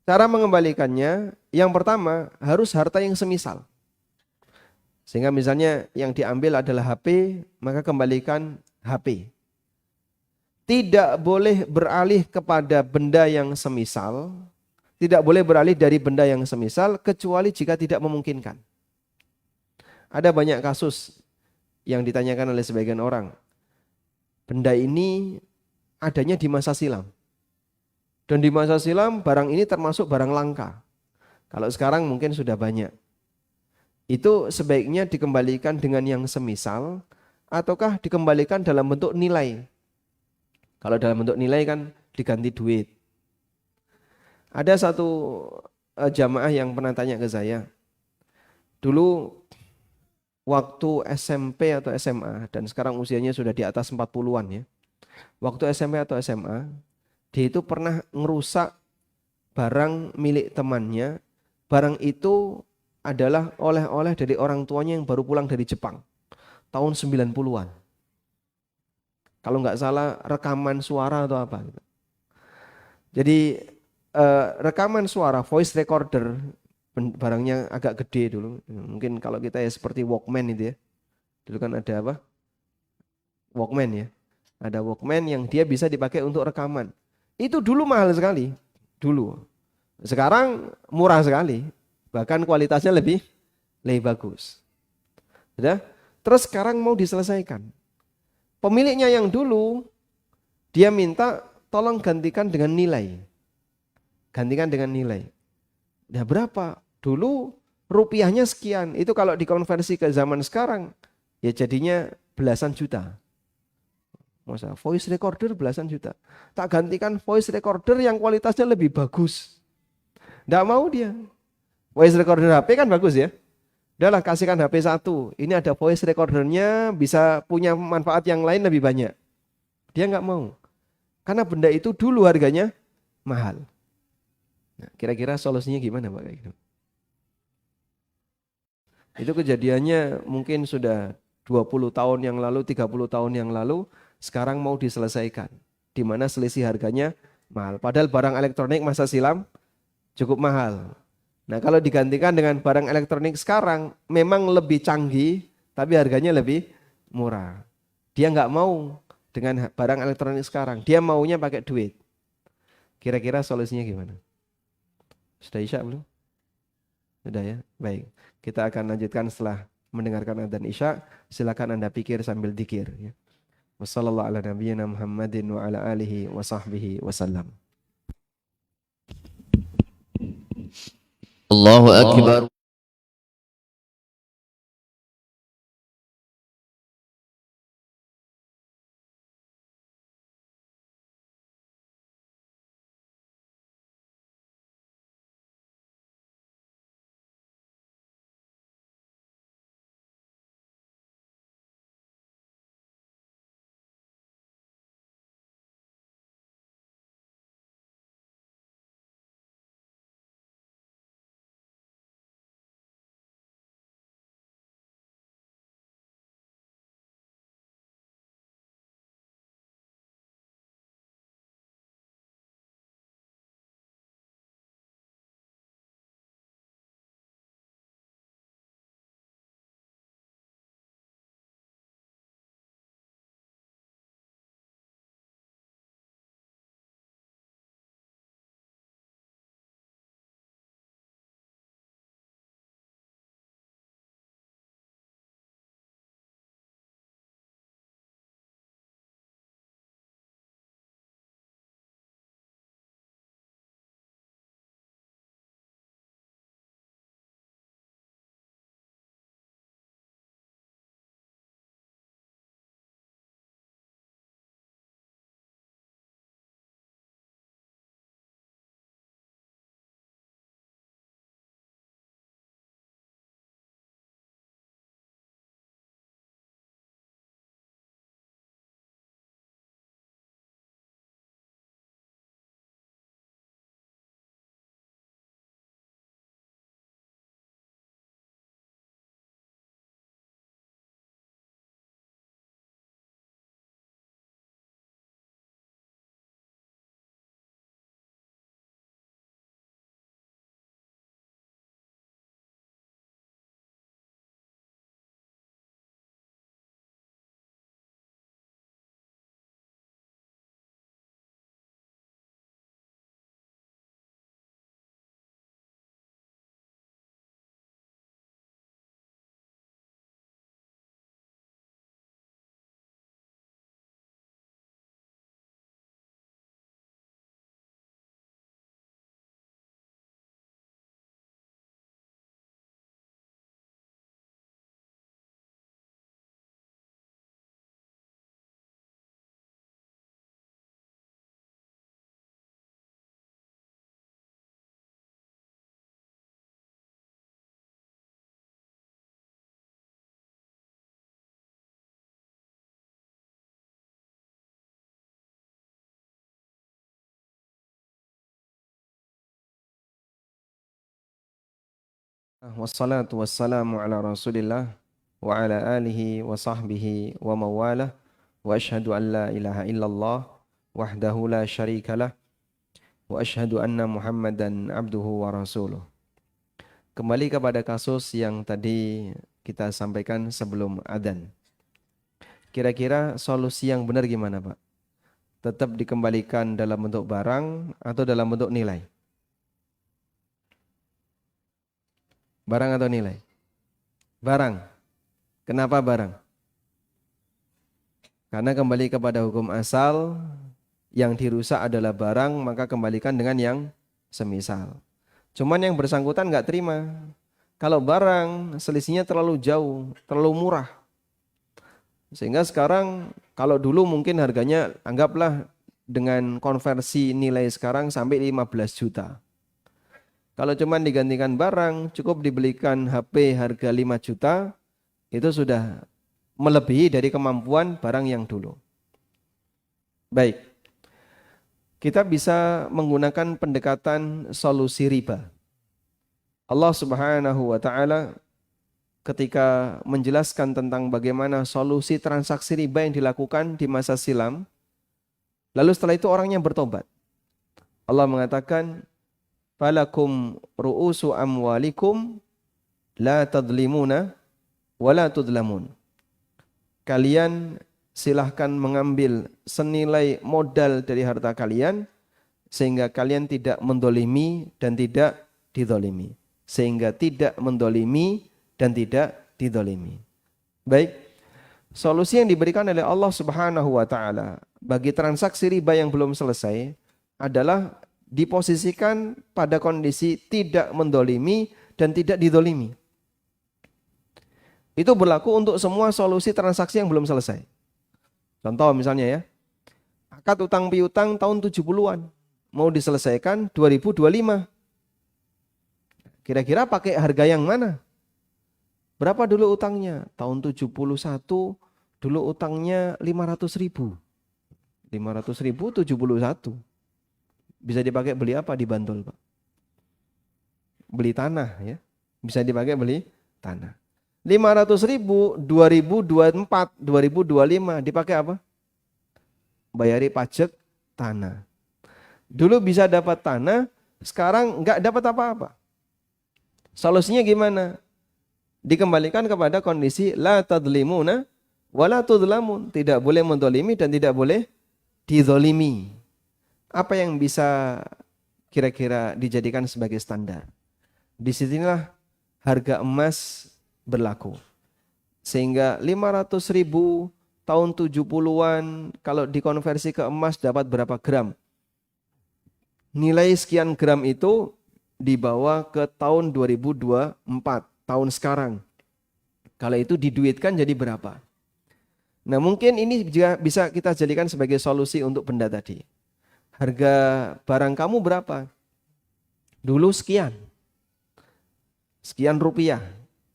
Cara mengembalikannya, yang pertama harus harta yang semisal. Sehingga misalnya yang diambil adalah HP, maka kembalikan HP. Tidak boleh beralih kepada benda yang semisal, tidak boleh beralih dari benda yang semisal kecuali jika tidak memungkinkan. Ada banyak kasus yang ditanyakan oleh sebagian orang. Benda ini adanya di masa silam. Dan di masa silam barang ini termasuk barang langka. Kalau sekarang mungkin sudah banyak. itu sebaiknya dikembalikan dengan yang semisal ataukah dikembalikan dalam bentuk nilai. Kalau dalam bentuk nilai kan diganti duit. Ada satu jamaah yang pernah tanya ke saya, dulu waktu SMP atau SMA dan sekarang usianya sudah di atas 40-an ya. Waktu SMP atau SMA, dia itu pernah ngerusak barang milik temannya. Barang itu adalah oleh-oleh dari orang tuanya yang baru pulang dari Jepang tahun 90-an. Kalau nggak salah rekaman suara atau apa gitu. Jadi rekaman suara voice recorder barangnya agak gede dulu. Mungkin kalau kita ya seperti Walkman itu ya. Dulu kan ada apa? Walkman ya. Ada Walkman yang dia bisa dipakai untuk rekaman. Itu dulu mahal sekali. Dulu. Sekarang murah sekali. Bahkan kualitasnya lebih bagus. Sudah? Terus sekarang mau diselesaikan. Pemiliknya yang dulu dia minta tolong gantikan dengan nilai. Gantikan dengan nilai. Nah, berapa? Dulu rupiahnya sekian. Itu kalau dikonversi ke zaman sekarang ya jadinya belasan juta. Masa voice recorder belasan juta. Tak gantikan voice recorder yang kualitasnya lebih bagus. Nggak mau dia. Voice recorder HP kan bagus ya. Udahlah kasihkan HP satu. Ini ada voice recordernya bisa punya manfaat yang lain lebih banyak. Dia nggak mau. Karena benda itu dulu harganya mahal. Nah, kira-kira solusinya gimana Pak? Kayak gitu. Itu kejadiannya mungkin sudah 20 tahun yang lalu, 30 tahun yang lalu, sekarang mau diselesaikan. Di mana selisih harganya mahal. Padahal barang elektronik masa silam cukup mahal. Nah, kalau digantikan dengan barang elektronik sekarang memang lebih canggih, tapi harganya lebih murah. Dia nggak mau dengan barang elektronik sekarang, dia maunya pakai duit. Kira-kira solusinya gimana? Sudah isya belum? Sudah ya, baik. Kita akan lanjutkan setelah mendengarkan adzan isya. Silakan Anda pikir sambil dzikir. Ya. Wassalamualaikum. Allahu Akbar. Wassalatu wassalamu ala Rasulillah wa ala alihi wa sahbihi wa mawalah wa ashhadu an la ilaha illallah wahdahu la syarikalah wa ashhadu anna Muhammadan abduhu wa rasuluh. Kembali kepada kasus yang tadi kita sampaikan sebelum adzan. Kira-kira solusi yang benar gimana, Pak? Tetap dikembalikan dalam bentuk barang atau dalam bentuk nilai? Barang atau nilai? Barang. Kenapa barang? Karena kembali kepada hukum asal, yang dirusak adalah barang, maka kembalikan dengan yang semisal. Cuman yang bersangkutan nggak terima. Kalau barang selisihnya terlalu jauh, terlalu murah. Sehingga sekarang kalau dulu mungkin harganya anggaplah dengan konversi nilai sekarang sampai 15 juta. Kalau cuma digantikan barang, cukup dibelikan HP harga 5 juta, itu sudah melebihi dari kemampuan barang yang dulu. Baik, kita bisa menggunakan pendekatan solusi riba. Allah Subhanahu wa Ta'ala ketika menjelaskan tentang bagaimana solusi transaksi riba yang dilakukan di masa silam, lalu setelah itu orangnya bertobat. Allah mengatakan, falakum ru'usu amwalikum la tadlimuna wa la tudlamun. Kalian silahkan mengambil senilai modal dari harta kalian sehingga kalian tidak mendolimi dan tidak didolimi. Sehingga tidak mendolimi dan tidak didolimi. Baik, solusi yang diberikan oleh Allah Subhanahu wa Ta'ala bagi transaksi riba yang belum selesai adalah diposisikan pada kondisi tidak mendolimi dan tidak didolimi. Itu berlaku untuk semua solusi transaksi yang belum selesai. Contoh misalnya ya, akad utang piutang tahun 70-an mau diselesaikan 2025. Kira-kira pakai harga yang mana? Berapa dulu utangnya? Tahun 71 dulu utangnya 500 ribu. 500 ribu 71. Bisa dipakai beli apa di Bantul, Pak? Beli tanah ya. Bisa dipakai beli tanah. 500 ribu 2024, 2025 dipakai apa? Bayari pajak tanah. Dulu bisa dapat tanah, sekarang enggak dapat apa-apa. Solusinya gimana? Dikembalikan kepada kondisi la tadlimuna wa la tudlamun. Tidak boleh mendolimi dan tidak boleh didolimi. Apa yang bisa kira-kira dijadikan sebagai standar? Di sinilah harga emas berlaku. Sehingga 500 ribu tahun 70-an kalau dikonversi ke emas dapat berapa gram? Nilai sekian gram itu dibawa ke tahun 2024, tahun sekarang. Kalau itu diduitkan jadi berapa? Nah mungkin ini juga bisa kita jadikan sebagai solusi untuk benda tadi. Harga barang kamu berapa? Dulu sekian. Sekian rupiah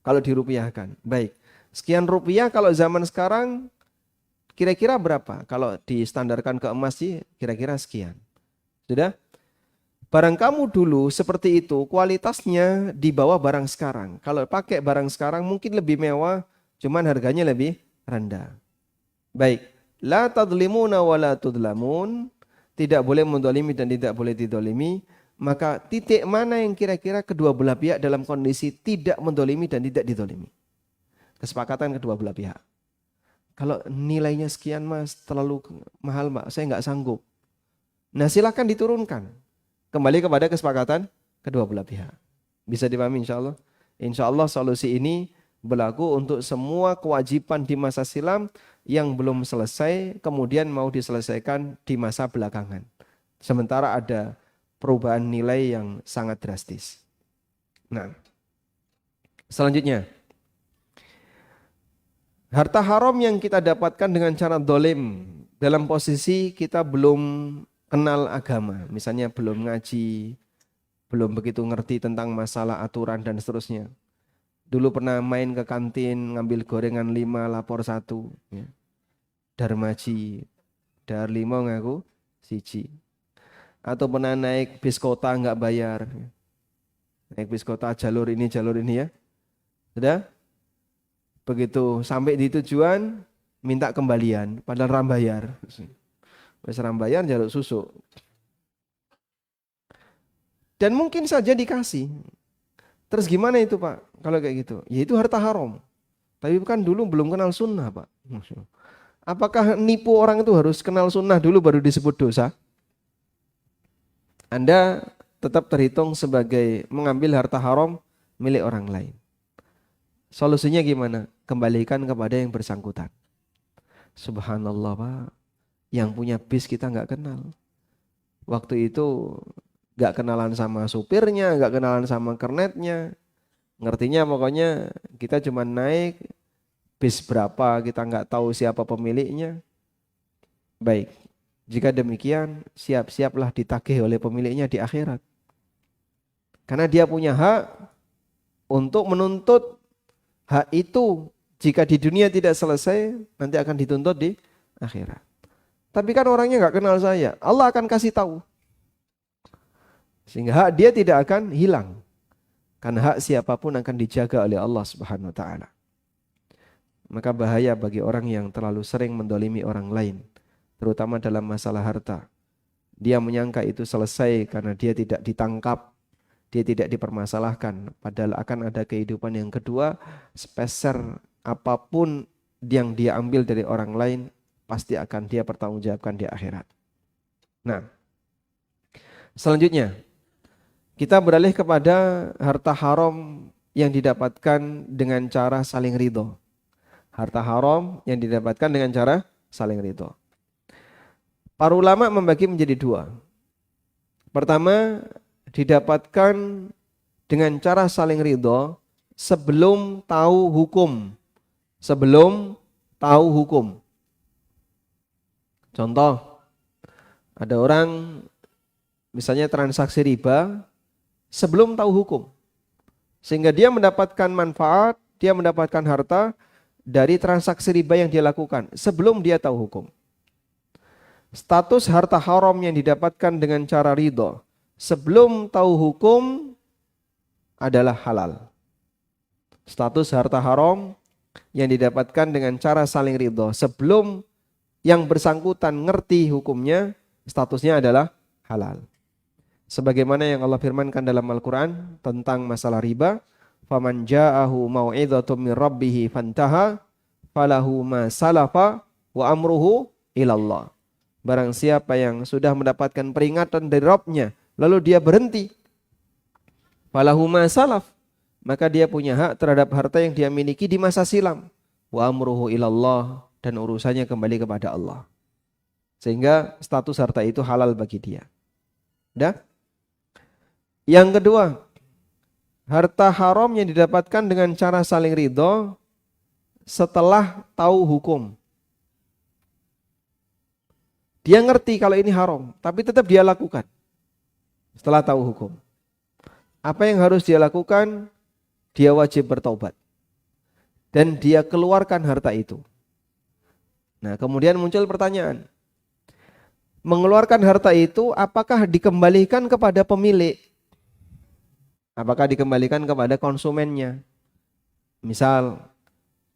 kalau dirupiahkan. Baik. Sekian rupiah kalau zaman sekarang kira-kira berapa? Kalau distandarkan ke emas sih kira-kira sekian. Sudah? Barang kamu dulu seperti itu kualitasnya di bawah barang sekarang. Kalau pakai barang sekarang mungkin lebih mewah, cuman harganya lebih rendah. Baik. La tadlimuna wa la tudlamun. Tidak boleh mendolimi dan tidak boleh didolimi, maka titik mana yang kira-kira kedua belah pihak dalam kondisi tidak mendolimi dan tidak didolimi? Kesepakatan kedua belah pihak. Kalau nilainya sekian mas, terlalu mahal mbak, saya nggak sanggup. Nah silakan diturunkan. Kembali kepada kesepakatan kedua belah pihak. Bisa dipahami insya Allah? Insya Allah solusi ini berlaku untuk semua kewajiban di masa silam yang belum selesai kemudian mau diselesaikan di masa belakangan. Sementara ada perubahan nilai yang sangat drastis. Nah, selanjutnya. Harta haram yang kita dapatkan dengan cara dolim dalam posisi kita belum kenal agama. Misalnya belum ngaji, belum begitu ngerti tentang masalah aturan dan seterusnya. Dulu pernah main ke kantin, ngambil gorengan 5, lapor 1. Ya. Darmaji, dar 5 ngaku siji. Atau pernah naik bis kota nggak bayar. Naik bis kota jalur ini ya. Sudah? Begitu sampai di tujuan minta kembalian padahal rambayar. Wes rambayar jaluk susu. Dan mungkin saja dikasih. Terus gimana itu Pak? Kalau kayak gitu. Ya itu harta haram. Tapi kan dulu belum kenal sunnah Pak. Apakah nipu orang itu harus kenal sunnah dulu baru disebut dosa? Anda tetap terhitung sebagai mengambil harta haram milik orang lain. Solusinya gimana? Kembalikan kepada yang bersangkutan. Subhanallah Pak. Yang punya bis kita nggak kenal. Waktu itu nggak kenalan sama supirnya, nggak kenalan sama kernetnya. Ngertinya pokoknya kita cuma naik bis berapa, kita nggak tahu siapa pemiliknya. Baik, jika demikian siap-siaplah ditagih oleh pemiliknya di akhirat. Karena dia punya hak untuk menuntut hak itu. Jika di dunia tidak selesai, nanti akan dituntut di akhirat. Tapi kan orangnya nggak kenal saya, Allah akan kasih tahu. Sehingga hak dia tidak akan hilang. Karena hak siapapun akan dijaga oleh Allah Subhanahu wa taala. Maka bahaya bagi orang yang terlalu sering mendolimi orang lain, terutama dalam masalah harta. Dia menyangka itu selesai karena dia tidak ditangkap, dia tidak dipermasalahkan. Padahal akan ada kehidupan yang kedua, sepeser apapun yang dia ambil dari orang lain, pasti akan dia pertanggungjawabkan di akhirat. Nah, selanjutnya kita beralih kepada harta haram yang didapatkan dengan cara saling ridho. Harta haram yang didapatkan dengan cara saling ridho. Para ulama membagi menjadi dua. Pertama, didapatkan dengan cara saling ridho sebelum tahu hukum. Sebelum tahu hukum. Contoh, ada orang misalnya transaksi riba sebelum tahu hukum. Sehingga dia mendapatkan manfaat, dia mendapatkan harta dari transaksi riba yang dia lakukan sebelum dia tahu hukum. Status harta haram yang didapatkan dengan cara ridho sebelum tahu hukum adalah halal. Status harta haram yang didapatkan dengan cara saling ridho sebelum yang bersangkutan ngerti hukumnya, statusnya adalah halal. Sebagaimana yang Allah firmankan dalam Al-Quran tentang masalah riba, faman ja'ahu mau'idhatum min rabbih fantaha falahu ma salafa wa amruhu ilallah. Barang siapa yang sudah mendapatkan peringatan dari Rabbnya lalu dia berhenti, falahu ma salaf, maka dia punya hak terhadap harta yang dia miliki di masa silam. Wa amruhu ilallah, dan urusannya kembali kepada Allah. Sehingga status harta itu halal bagi dia. Dah? Yang kedua, harta haram yang didapatkan dengan cara saling ridho setelah tahu hukum. Dia ngerti kalau ini haram, tapi tetap dia lakukan setelah tahu hukum. Apa yang harus dia lakukan? Dia wajib bertaubat. Dan dia keluarkan harta itu. Nah, kemudian muncul pertanyaan. Mengeluarkan harta itu apakah dikembalikan kepada pemilik? Apakah dikembalikan kepada konsumennya? Misal,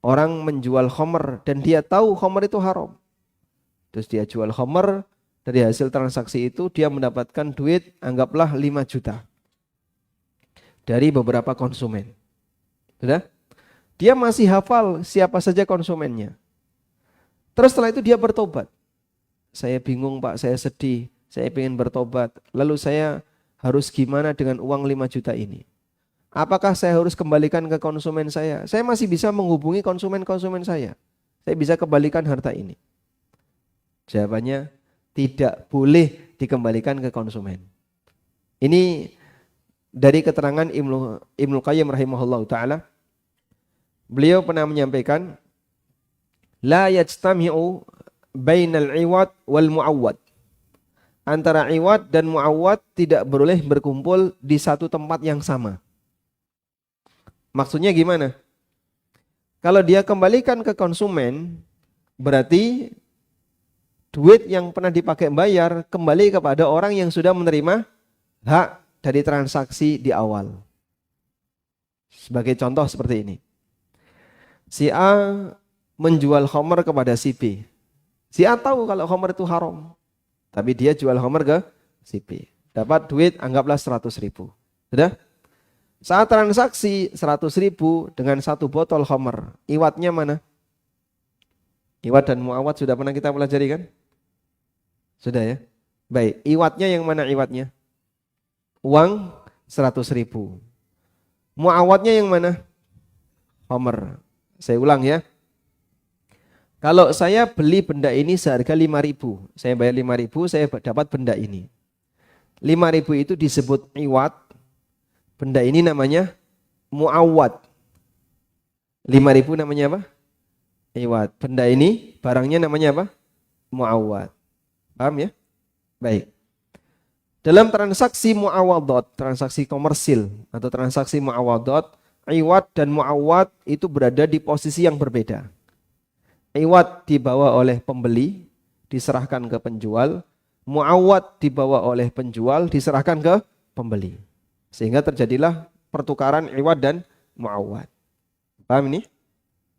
orang menjual khamr dan dia tahu khamr itu haram. Terus dia jual khamr, dari hasil transaksi itu dia mendapatkan duit anggaplah 5 juta. Dari beberapa konsumen. Sudah? Dia masih hafal siapa saja konsumennya. Terus setelah itu dia bertobat. Saya bingung Pak, saya sedih, saya ingin bertobat. Lalu saya harus gimana dengan uang 5 juta ini? Apakah saya harus kembalikan ke konsumen saya? Saya masih bisa menghubungi konsumen-konsumen saya. Saya bisa kembalikan harta ini. Jawabannya tidak boleh dikembalikan ke konsumen. Ini dari keterangan Ibnu Qayyim rahimahullah ta'ala. Beliau pernah menyampaikan, la yajtami'u bainal iwad wal mu'awwad. Antara iwad dan mu'awwad tidak boleh berkumpul di satu tempat yang sama. Maksudnya gimana? Kalau dia kembalikan ke konsumen, berarti duit yang pernah dipakai bayar kembali kepada orang yang sudah menerima hak dari transaksi di awal. Sebagai contoh seperti ini. Si A menjual khamr kepada si B. Si A tahu kalau khamr itu haram. Tapi dia jual khamr ke si B. Dapat duit anggaplah 100.000. Sudah? Saat transaksi 100.000 dengan satu botol khamr. Iwatnya mana? Iwat dan muawat sudah pernah kita pelajari kan? Sudah ya? Baik, iwatnya yang mana iwatnya? Uang 100.000. Muawatnya yang mana? Khamr. Saya ulang ya. Kalau saya beli benda ini seharga 5.000, saya bayar 5.000, saya dapat benda ini. 5.000 itu disebut iwat. Benda ini namanya muawat. 5.000 namanya apa? Iwat. Benda ini barangnya namanya apa? Muawat. Paham ya? Baik. Dalam transaksi muawadot, transaksi komersil atau transaksi muawadot, iwat dan muawat itu berada di posisi yang berbeda. Iwat dibawa oleh pembeli, diserahkan ke penjual. Muawat dibawa oleh penjual, diserahkan ke pembeli. Sehingga terjadilah pertukaran iwat dan muawat. Paham ini?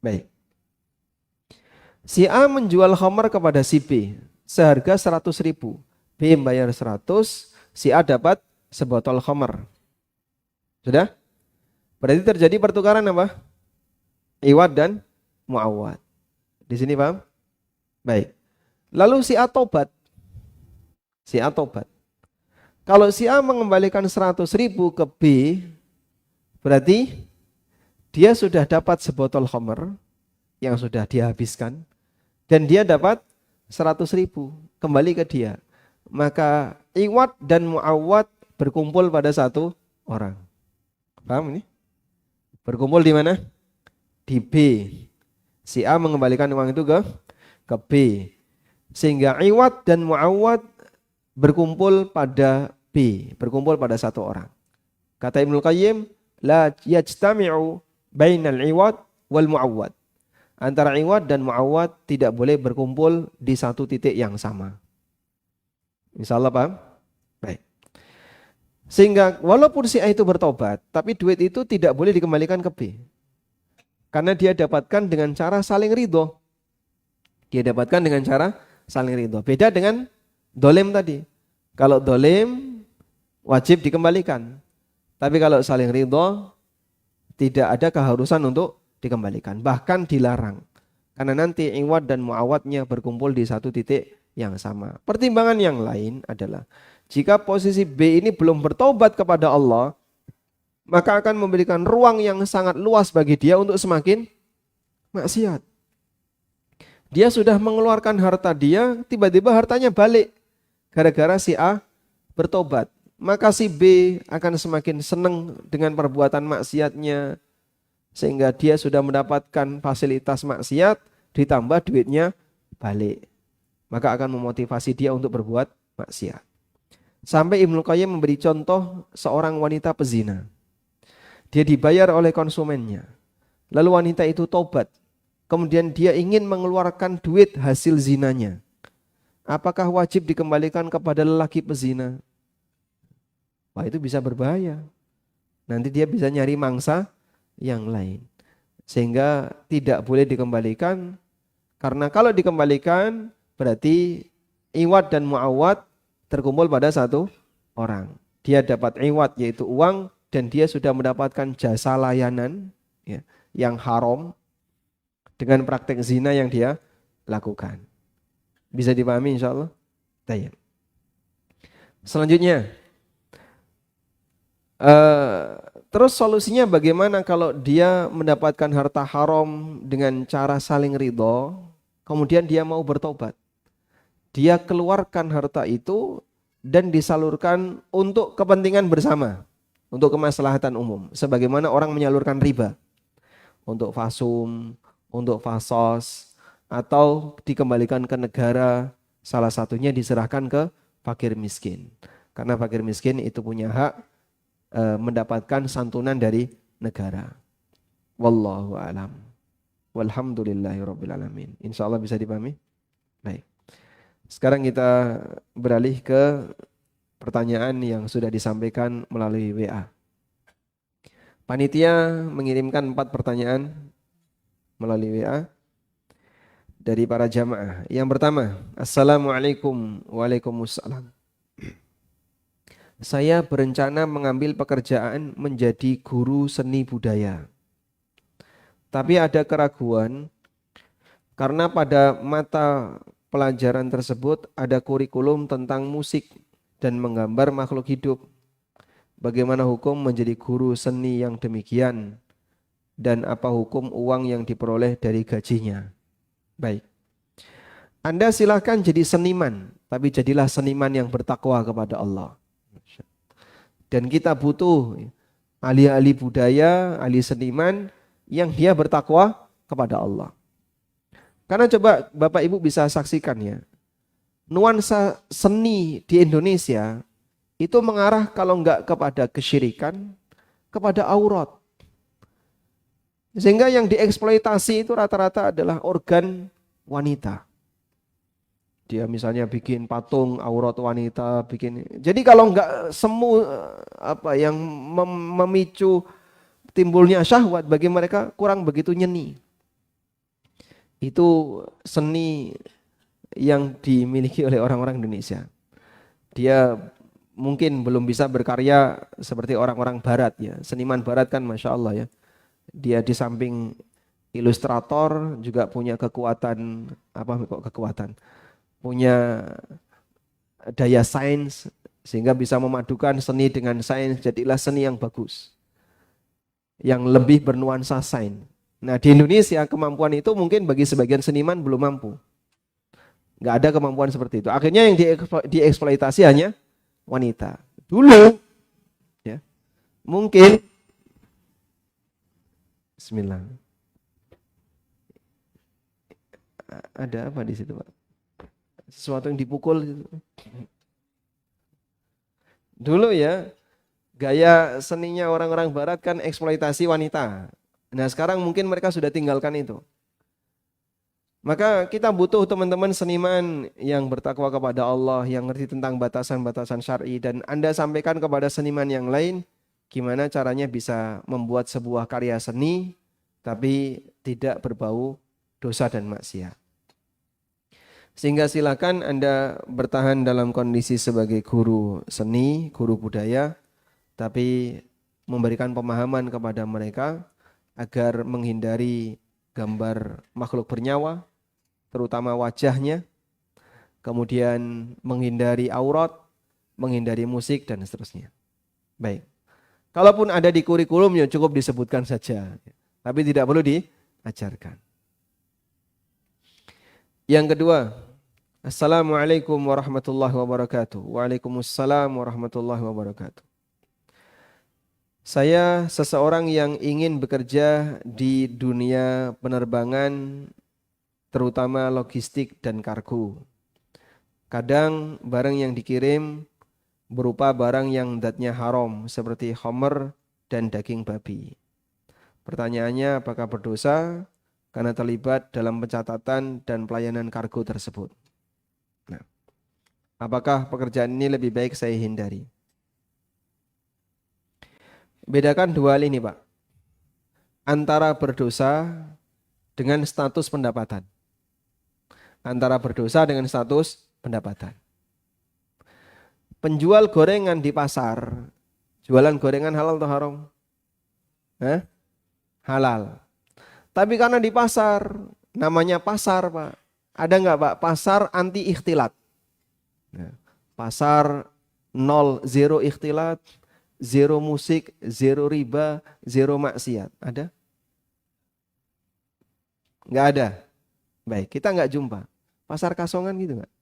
Baik. Si A menjual khamr kepada si B seharga 100.000. B membayar 100, si A dapat sebotol khamr. Sudah? Berarti terjadi pertukaran apa? Iwat dan muawat. Di sini paham? Baik. Lalu si A tobat. Si A tobat. Kalau si A mengembalikan 100.000 ke B, berarti dia sudah dapat sebotol khamr yang sudah dihabiskan dan dia dapat 100.000 kembali ke dia. Maka iwat dan muawat berkumpul pada satu orang. Paham ini? Berkumpul di mana? Di B. Si A mengembalikan uang itu ke B. Sehingga iwat dan muawat berkumpul pada B, berkumpul pada satu orang. Kata Ibnu Qayyim, la yajtami'u bainal iwat wal muawat. Antara iwat dan muawat tidak boleh berkumpul di satu titik yang sama. Insyaallah paham? Baik. Sehingga walaupun si A itu bertobat, tapi duit itu tidak boleh dikembalikan ke B. Karena dia dapatkan dengan cara saling ridho. Dia dapatkan dengan cara saling ridho. Beda dengan dolim tadi. Kalau dolim wajib dikembalikan. Tapi kalau saling ridho tidak ada keharusan untuk dikembalikan. Bahkan dilarang. Karena nanti iwat dan muawatnya berkumpul di satu titik yang sama. Pertimbangan yang lain adalah jika posisi B ini belum bertobat kepada Allah, maka akan memberikan ruang yang sangat luas bagi dia untuk semakin maksiat. Dia sudah mengeluarkan harta dia, tiba-tiba hartanya balik. Gara-gara si A bertobat. Maka si B akan semakin senang dengan perbuatan maksiatnya. Sehingga dia sudah mendapatkan fasilitas maksiat, ditambah duitnya balik. Maka akan memotivasi dia untuk berbuat maksiat. Sampai Ibnu Qayyim memberi contoh seorang wanita pezina. Dia dibayar oleh konsumennya. Lalu wanita itu tobat. Kemudian dia ingin mengeluarkan duit hasil zinanya. Apakah wajib dikembalikan kepada lelaki pezina? Wah, itu bisa berbahaya. Nanti dia bisa nyari mangsa yang lain. Sehingga tidak boleh dikembalikan. Karena kalau dikembalikan berarti iwat dan muawat terkumpul pada satu orang. Dia dapat iwat yaitu uang. Dan dia sudah mendapatkan jasa layanan ya, yang haram dengan praktek zina yang dia lakukan. Bisa dipahami insya Allah? Baik. Selanjutnya, terus solusinya bagaimana kalau dia mendapatkan harta haram dengan cara saling ridho, kemudian dia mau bertobat. Dia keluarkan harta itu dan disalurkan untuk kepentingan bersama. Untuk kemaslahatan umum. Sebagaimana orang menyalurkan riba. Untuk fasum, untuk fasos, atau dikembalikan ke negara. Salah satunya diserahkan ke fakir miskin. Karena fakir miskin itu punya hak mendapatkan santunan dari negara. Wallahu a'lam. Walhamdulillahirabbil alamin. Insyaallah bisa dipahami? Baik. Sekarang kita beralih ke pertanyaan yang sudah disampaikan melalui WA. Panitia mengirimkan 4 pertanyaan melalui WA dari para jamaah. Yang pertama, Assalamualaikum. Waalaikumsalam. Saya berencana mengambil pekerjaan menjadi guru seni budaya. Tapi ada keraguan karena pada mata pelajaran tersebut ada kurikulum tentang musik dan menggambar makhluk hidup. Bagaimana hukum menjadi guru seni yang demikian? Dan apa hukum uang yang diperoleh dari gajinya? Baik. Anda silahkan jadi seniman, tapi jadilah seniman yang bertakwa kepada Allah. Dan kita butuh ahli-ahli budaya, ahli seniman yang dia bertakwa kepada Allah. Karena coba Bapak Ibu bisa saksikan ya, nuansa seni di Indonesia itu mengarah kalau enggak kepada kesyirikan, kepada aurat. Sehingga yang dieksploitasi itu rata-rata adalah organ wanita. Dia misalnya bikin patung aurat wanita, bikin. Jadi kalau enggak yang memicu timbulnya syahwat bagi mereka kurang begitu nyeni. Itu seni yang dimiliki oleh orang-orang Indonesia. Dia mungkin belum bisa berkarya seperti orang-orang barat ya. Seniman barat kan Masya Allah ya. Dia di samping ilustrator juga punya kekuatan, punya daya sains sehingga bisa memadukan seni dengan sains, jadilah seni yang bagus, yang lebih bernuansa sains. Nah di Indonesia kemampuan itu mungkin bagi sebagian seniman belum mampu, nggak ada kemampuan seperti itu. Akhirnya yang dieksploitasi hanya wanita. Dulu ya mungkin Bismillah. Ada apa di situ Pak? Sesuatu yang dipukul gitu. Dulu ya gaya seninya orang-orang barat kan eksploitasi wanita. Nah sekarang mungkin mereka sudah tinggalkan itu. Maka kita butuh teman-teman seniman yang bertakwa kepada Allah, yang ngerti tentang batasan-batasan syar'i, dan Anda sampaikan kepada seniman yang lain gimana caranya bisa membuat sebuah karya seni tapi tidak berbau dosa dan maksiat. Sehingga silakan Anda bertahan dalam kondisi sebagai guru seni, guru budaya, tapi memberikan pemahaman kepada mereka agar menghindari gambar makhluk bernyawa, terutama wajahnya, kemudian menghindari aurat, menghindari musik, dan seterusnya. Baik. Kalaupun ada di kurikulum ya cukup disebutkan saja, tapi tidak perlu diajarkan. Yang kedua, Assalamualaikum warahmatullahi wabarakatuh. Waalaikumsalam warahmatullahi wabarakatuh. Saya seseorang yang ingin bekerja di dunia penerbangan, terutama logistik dan kargo. Kadang barang yang dikirim berupa barang yang zatnya haram seperti khamr dan daging babi. Pertanyaannya, apakah berdosa karena terlibat dalam pencatatan dan pelayanan kargo tersebut? Nah, apakah pekerjaan ini lebih baik saya hindari? Bedakan dua hal ini Pak, antara berdosa dengan status pendapatan. Antara berdosa dengan status pendapatan. Penjual gorengan di pasar, jualan gorengan halal atau haram? Halal. Tapi karena di pasar, namanya pasar Pak, ada nggak Pak pasar anti ikhtilat? Pasar 0 ikhtilat, 0 musik, 0 riba, 0 maksiat. Ada? Nggak ada. Baik, kita nggak jumpa. Pasar kasongan gitu nggak?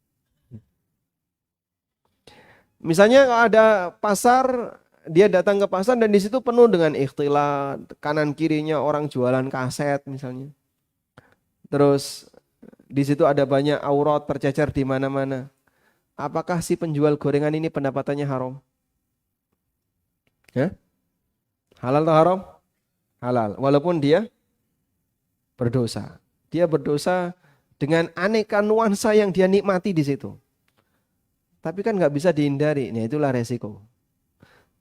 Misalnya kalau ada pasar, dia datang ke pasar dan di situ penuh dengan ikhtilat, kanan kirinya orang jualan kaset misalnya. Terus di situ ada banyak aurat tercecer di mana-mana. Apakah si penjual gorengan ini pendapatannya haram? Halal atau haram? Halal. Walaupun dia berdosa. Dia berdosa dengan aneka nuansa yang dia nikmati di situ. Tapi kan nggak bisa dihindari. Nah itulah resiko.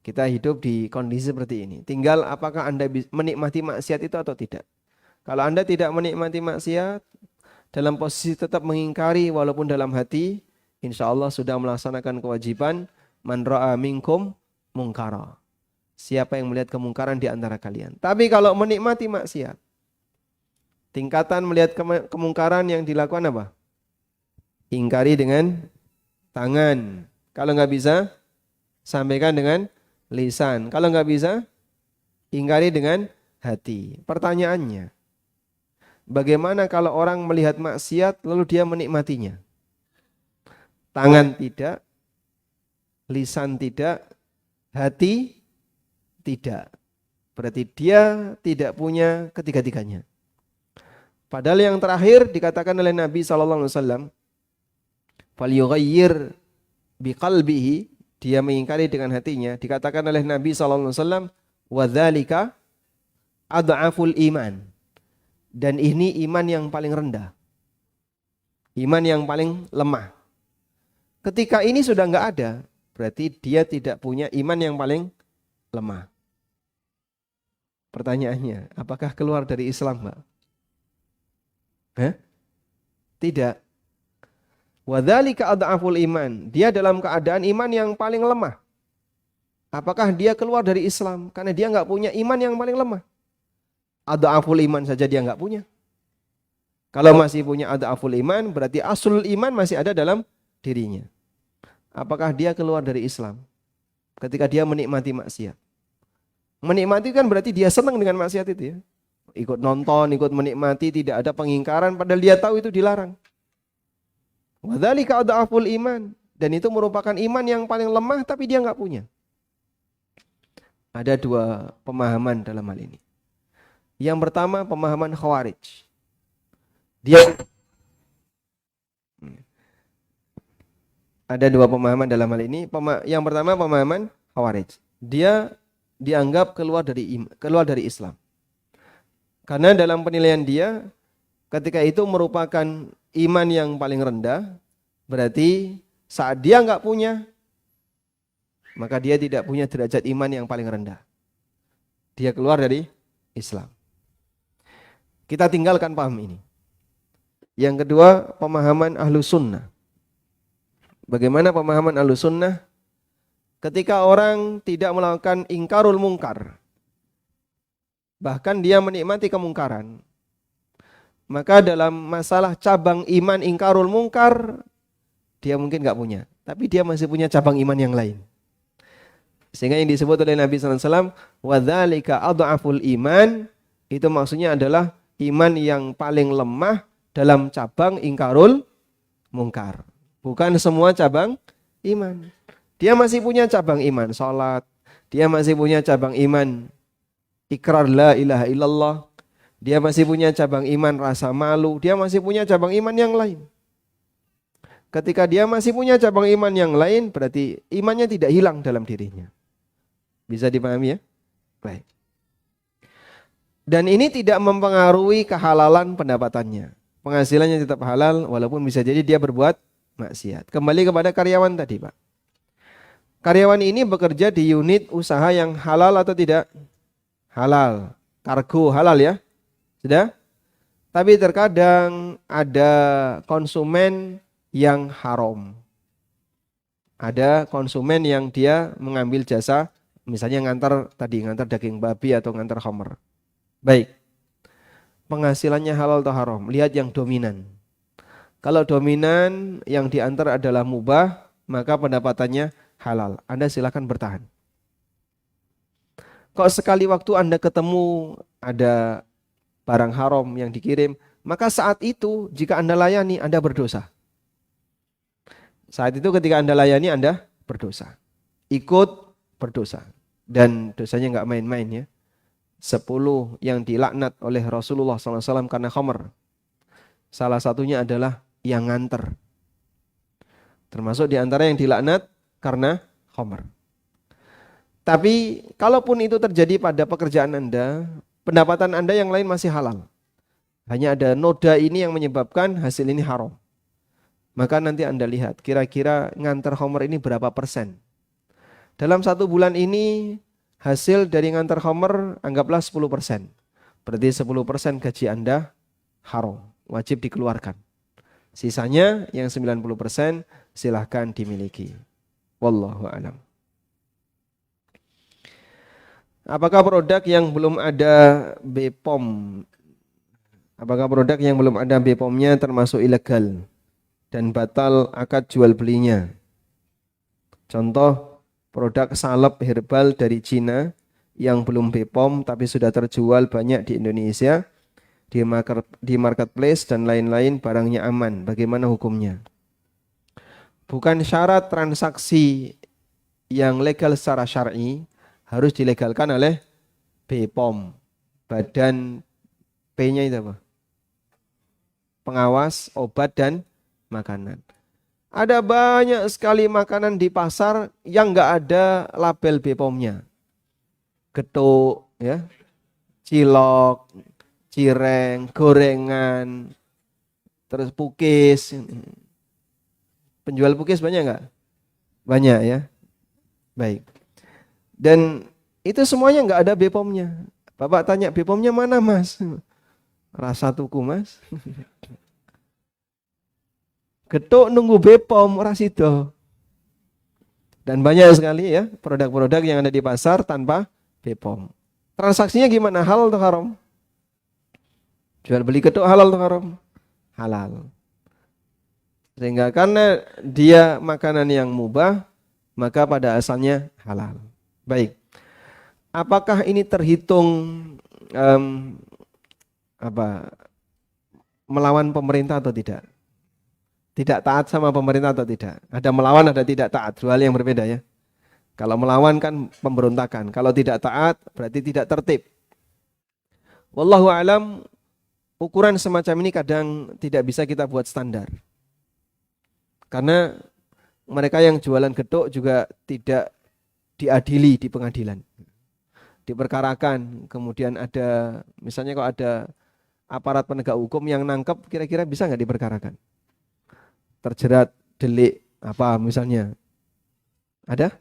Kita hidup di kondisi seperti ini. Tinggal apakah Anda menikmati maksiat itu atau tidak. Kalau Anda tidak menikmati maksiat, dalam posisi tetap mengingkari walaupun dalam hati, insya Allah sudah melaksanakan kewajiban man ra'a minkum mungkara. Siapa yang melihat kemungkaran di antara kalian. Tapi kalau menikmati maksiat, tingkatan melihat kemungkaran yang dilakukan apa? Ingkari dengan tangan. Kalau nggak bisa, sampaikan dengan lisan. Kalau nggak bisa, ingkari dengan hati. Pertanyaannya, bagaimana kalau orang melihat maksiat lalu dia menikmatinya? Tangan tidak, lisan tidak, hati tidak. Berarti dia tidak punya ketiga-tiganya. Padahal yang terakhir dikatakan oleh Nabi SAW, falyughayyir biqalbihi, dia mengingkari dengan hatinya. Dikatakan oleh Nabi SAW, wadzalika ad'aful iman. Dan ini iman yang paling rendah. Iman yang paling lemah. Ketika ini sudah enggak ada, berarti dia tidak punya iman yang paling lemah. Pertanyaannya, apakah keluar dari Islam, Pak? Tidak. Wadzalika ad'aful iman. Dia dalam keadaan iman yang paling lemah. Apakah dia keluar dari Islam? Karena dia enggak punya iman yang paling lemah. Ad'aful iman saja dia enggak punya. Kalau masih punya ad'aful iman, berarti aslul iman masih ada dalam dirinya. Apakah dia keluar dari Islam? Ketika dia menikmati maksiat. Menikmati kan berarti dia senang dengan maksiat itu ya. Ikut nonton, ikut menikmati, tidak ada pengingkaran, padahal dia tahu itu dilarang. Wadzalika ad'aful iman. Dan itu merupakan iman yang paling lemah, tapi dia enggak punya. Ada dua pemahaman dalam hal ini. Yang pertama, pemahaman Khawarij. Ada dua pemahaman dalam hal ini. Yang pertama, pemahaman Khawarij. Dia dianggap keluar dari Islam. Karena dalam penilaian dia, ketika itu merupakan iman yang paling rendah, berarti saat dia enggak punya, maka dia tidak punya derajat iman yang paling rendah. Dia keluar dari Islam. Kita tinggalkan paham ini. Yang kedua, pemahaman ahlu sunnah. Bagaimana pemahaman ahlu sunnah? Ketika orang tidak melakukan ingkarul mungkar, bahkan dia menikmati kemungkaran, maka dalam masalah cabang iman ingkarul mungkar, dia mungkin enggak punya. Tapi dia masih punya cabang iman yang lain. Sehingga yang disebut oleh Nabi SAW, wadzalika ad'aful iman, itu maksudnya adalah iman yang paling lemah dalam cabang ingkarul mungkar. Bukan semua cabang iman. Dia masih punya cabang iman salat, dia masih punya cabang iman ikrar la ilaha illallah, dia masih punya cabang iman rasa malu, dia masih punya cabang iman yang lain. Ketika dia masih punya cabang iman yang lain, berarti imannya tidak hilang dalam dirinya. Bisa dipahami ya? Baik. Dan ini tidak mempengaruhi kehalalan pendapatannya. Penghasilannya tetap halal walaupun bisa jadi dia berbuat maksiat. Kembali kepada karyawan tadi, Pak. Karyawan ini bekerja di unit usaha yang halal atau tidak? Halal. Kargo halal ya? Sudah? Tapi terkadang ada konsumen yang haram. Ada konsumen yang dia mengambil jasa, misalnya ngantar daging babi atau ngantar khamr. Baik. Penghasilannya halal atau haram? Lihat yang dominan. Kalau dominan yang diantar adalah mubah, maka pendapatannya halal. Anda silakan bertahan. Kalau sekali waktu Anda ketemu ada barang haram yang dikirim, maka saat itu jika Anda layani, Anda berdosa. Saat itu ketika Anda layani, Anda berdosa. Ikut berdosa. Dan dosanya enggak main-main ya. 10 yang dilaknat oleh Rasulullah SAW karena khamr. Salah satunya adalah yang nganter. Termasuk diantara yang dilaknat karena khamr. Tapi kalaupun itu terjadi pada pekerjaan Anda, pendapatan Anda yang lain masih halal. Hanya ada noda ini yang menyebabkan hasil ini haram. Maka nanti Anda lihat kira-kira nganter khamr ini berapa persen. Dalam 1 bulan ini hasil dari ngantar khamr anggaplah 10%. Berarti 10% gaji Anda haram, wajib dikeluarkan. Sisanya yang 90% silahkan dimiliki. Wallahu a'lam. Apakah produk yang belum ada BPOM? Apakah produk yang belum ada BPOM-nya termasuk ilegal dan batal akad jual belinya? Contoh produk salep herbal dari Cina yang belum BPOM tapi sudah terjual banyak di Indonesia, di marketplace dan lain-lain, barangnya aman. Bagaimana hukumnya? Bukan syarat transaksi yang legal secara syar'i harus dilegalkan oleh BPOM. Badan P-nya itu apa? Pengawas obat dan makanan. Ada banyak sekali makanan di pasar yang nggak ada label BPOM-nya. Getuk, ya, cilok, cireng, gorengan, terus pukis. Penjual pukis banyak nggak? Banyak ya. Baik. Dan itu semuanya nggak ada BPOM-nya. Bapak tanya BPOM-nya mana mas? Rasa tuku mas. Getuk nunggu BPOM rasido. Dan banyak sekali ya produk-produk yang ada di pasar tanpa BPOM. Transaksinya gimana? Halal atau haram? Jual beli getuk halal atau haram? Halal. Sehingga karena dia makanan yang mubah, maka pada asalnya halal. Baik. Apakah ini terhitung melawan pemerintah atau tidak? Tidak taat sama pemerintah atau tidak? Ada melawan, ada tidak taat. Dua hal yang berbeda ya. Kalau melawan kan pemberontakan. Kalau tidak taat berarti tidak tertib. Wallahu alam, ukuran semacam ini kadang tidak bisa kita buat standar. Karena mereka yang jualan getuk juga tidak diadili di pengadilan. Diperkarakan, kemudian ada, misalnya kalau ada aparat penegak hukum yang nangkep, kira-kira bisa nggak diperkarakan? Terjerat delik apa misalnya? Ada?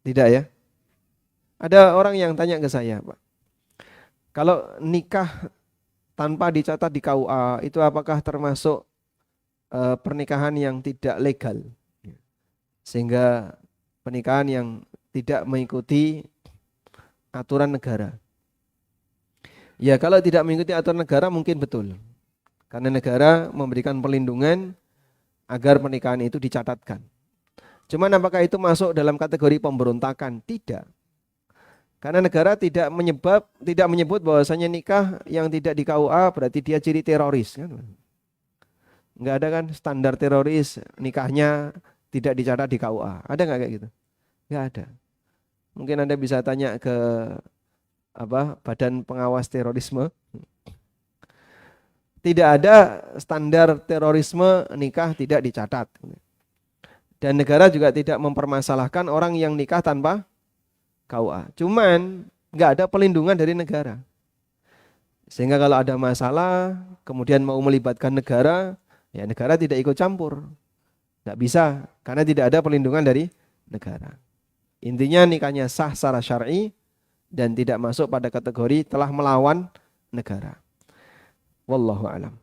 Tidak ya? Ada orang yang tanya ke saya, Pak. Kalau nikah tanpa dicatat di KUA itu apakah termasuk pernikahan yang tidak legal? Sehingga pernikahan yang tidak mengikuti aturan negara. Ya kalau tidak mengikuti aturan negara mungkin betul. Karena negara memberikan perlindungan agar pernikahan itu dicatatkan. Cuman apakah itu masuk dalam kategori pemberontakan? Tidak. Karena negara tidak menyebut bahwasanya nikah yang tidak di KUA berarti dia ciri teroris kan. Enggak ada kan standar teroris nikahnya tidak dicatat di KUA. Ada enggak kayak gitu? Enggak ada. Mungkin Anda bisa tanya ke Badan Pengawas Terorisme. Tidak ada standar terorisme nikah tidak dicatat. Dan negara juga tidak mempermasalahkan orang yang nikah tanpa KUA. Cuman nggak ada pelindungan dari negara. Sehingga kalau ada masalah, kemudian mau melibatkan negara, ya negara tidak ikut campur. Nggak bisa, karena tidak ada pelindungan dari negara. Intinya nikahnya sah secara syar'i dan tidak masuk pada kategori telah melawan negara. Wallahu a'lam.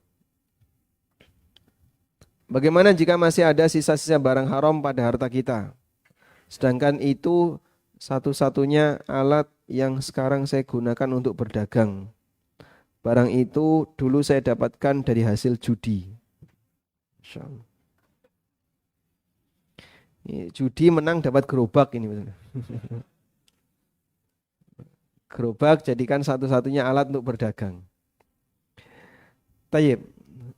Bagaimana jika masih ada sisa-sisa barang haram pada harta kita? Sedangkan itu satu-satunya alat yang sekarang saya gunakan untuk berdagang. Barang itu dulu saya dapatkan dari hasil judi. Insyaallah. Judi menang dapat gerobak ini. Gerobak jadikan satu-satunya alat untuk berdagang. Tayyib.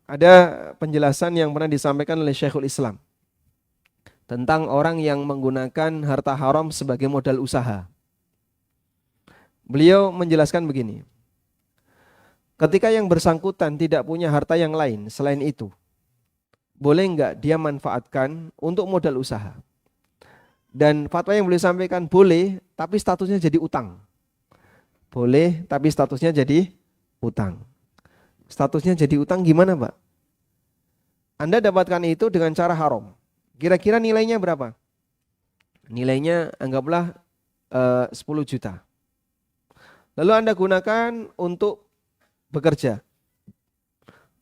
Ada penjelasan yang pernah disampaikan oleh Syekhul Islam tentang orang yang menggunakan harta haram sebagai modal usaha. Beliau menjelaskan begini. Ketika yang bersangkutan tidak punya harta yang lain selain itu, boleh enggak dia manfaatkan untuk modal usaha? Dan fatwa yang beliau sampaikan boleh, tapi statusnya jadi utang. Boleh, tapi statusnya jadi utang. Statusnya jadi utang gimana, Pak? Anda dapatkan itu dengan cara haram. Kira-kira nilainya berapa? Nilainya anggaplah 10 juta. Lalu Anda gunakan untuk bekerja.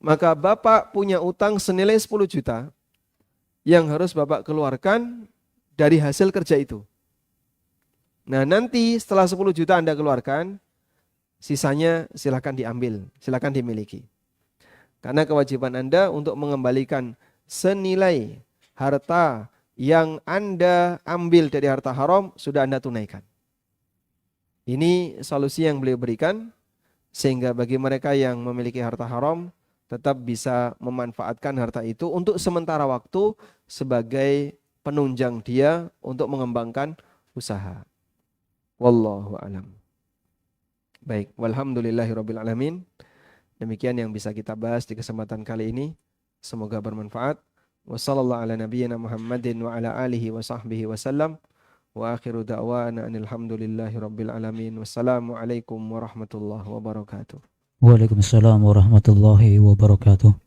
Maka Bapak punya utang senilai 10 juta yang harus Bapak keluarkan dari hasil kerja itu. Nah, nanti setelah 10 juta Anda keluarkan, sisanya silakan diambil, silakan dimiliki. Karena kewajiban Anda untuk mengembalikan senilai harta yang Anda ambil dari harta haram sudah Anda tunaikan. Ini solusi yang beliau berikan sehingga bagi mereka yang memiliki harta haram tetap bisa memanfaatkan harta itu untuk sementara waktu sebagai penunjang dia untuk mengembangkan usaha. Wallahu a'lam. Baik, walhamdulillahirabbil alamin. Demikian yang bisa kita bahas di kesempatan kali ini. Semoga bermanfaat. Wassallallahu ala nabiyyina Muhammadin wa ala alihi wa sahbihi wasallam. Wa akhiru da'wana alhamdulillahi rabbil alamin. Wassalamualaikum warahmatullahi wabarakatuh. Waalaikumsalam warahmatullahi wabarakatuh.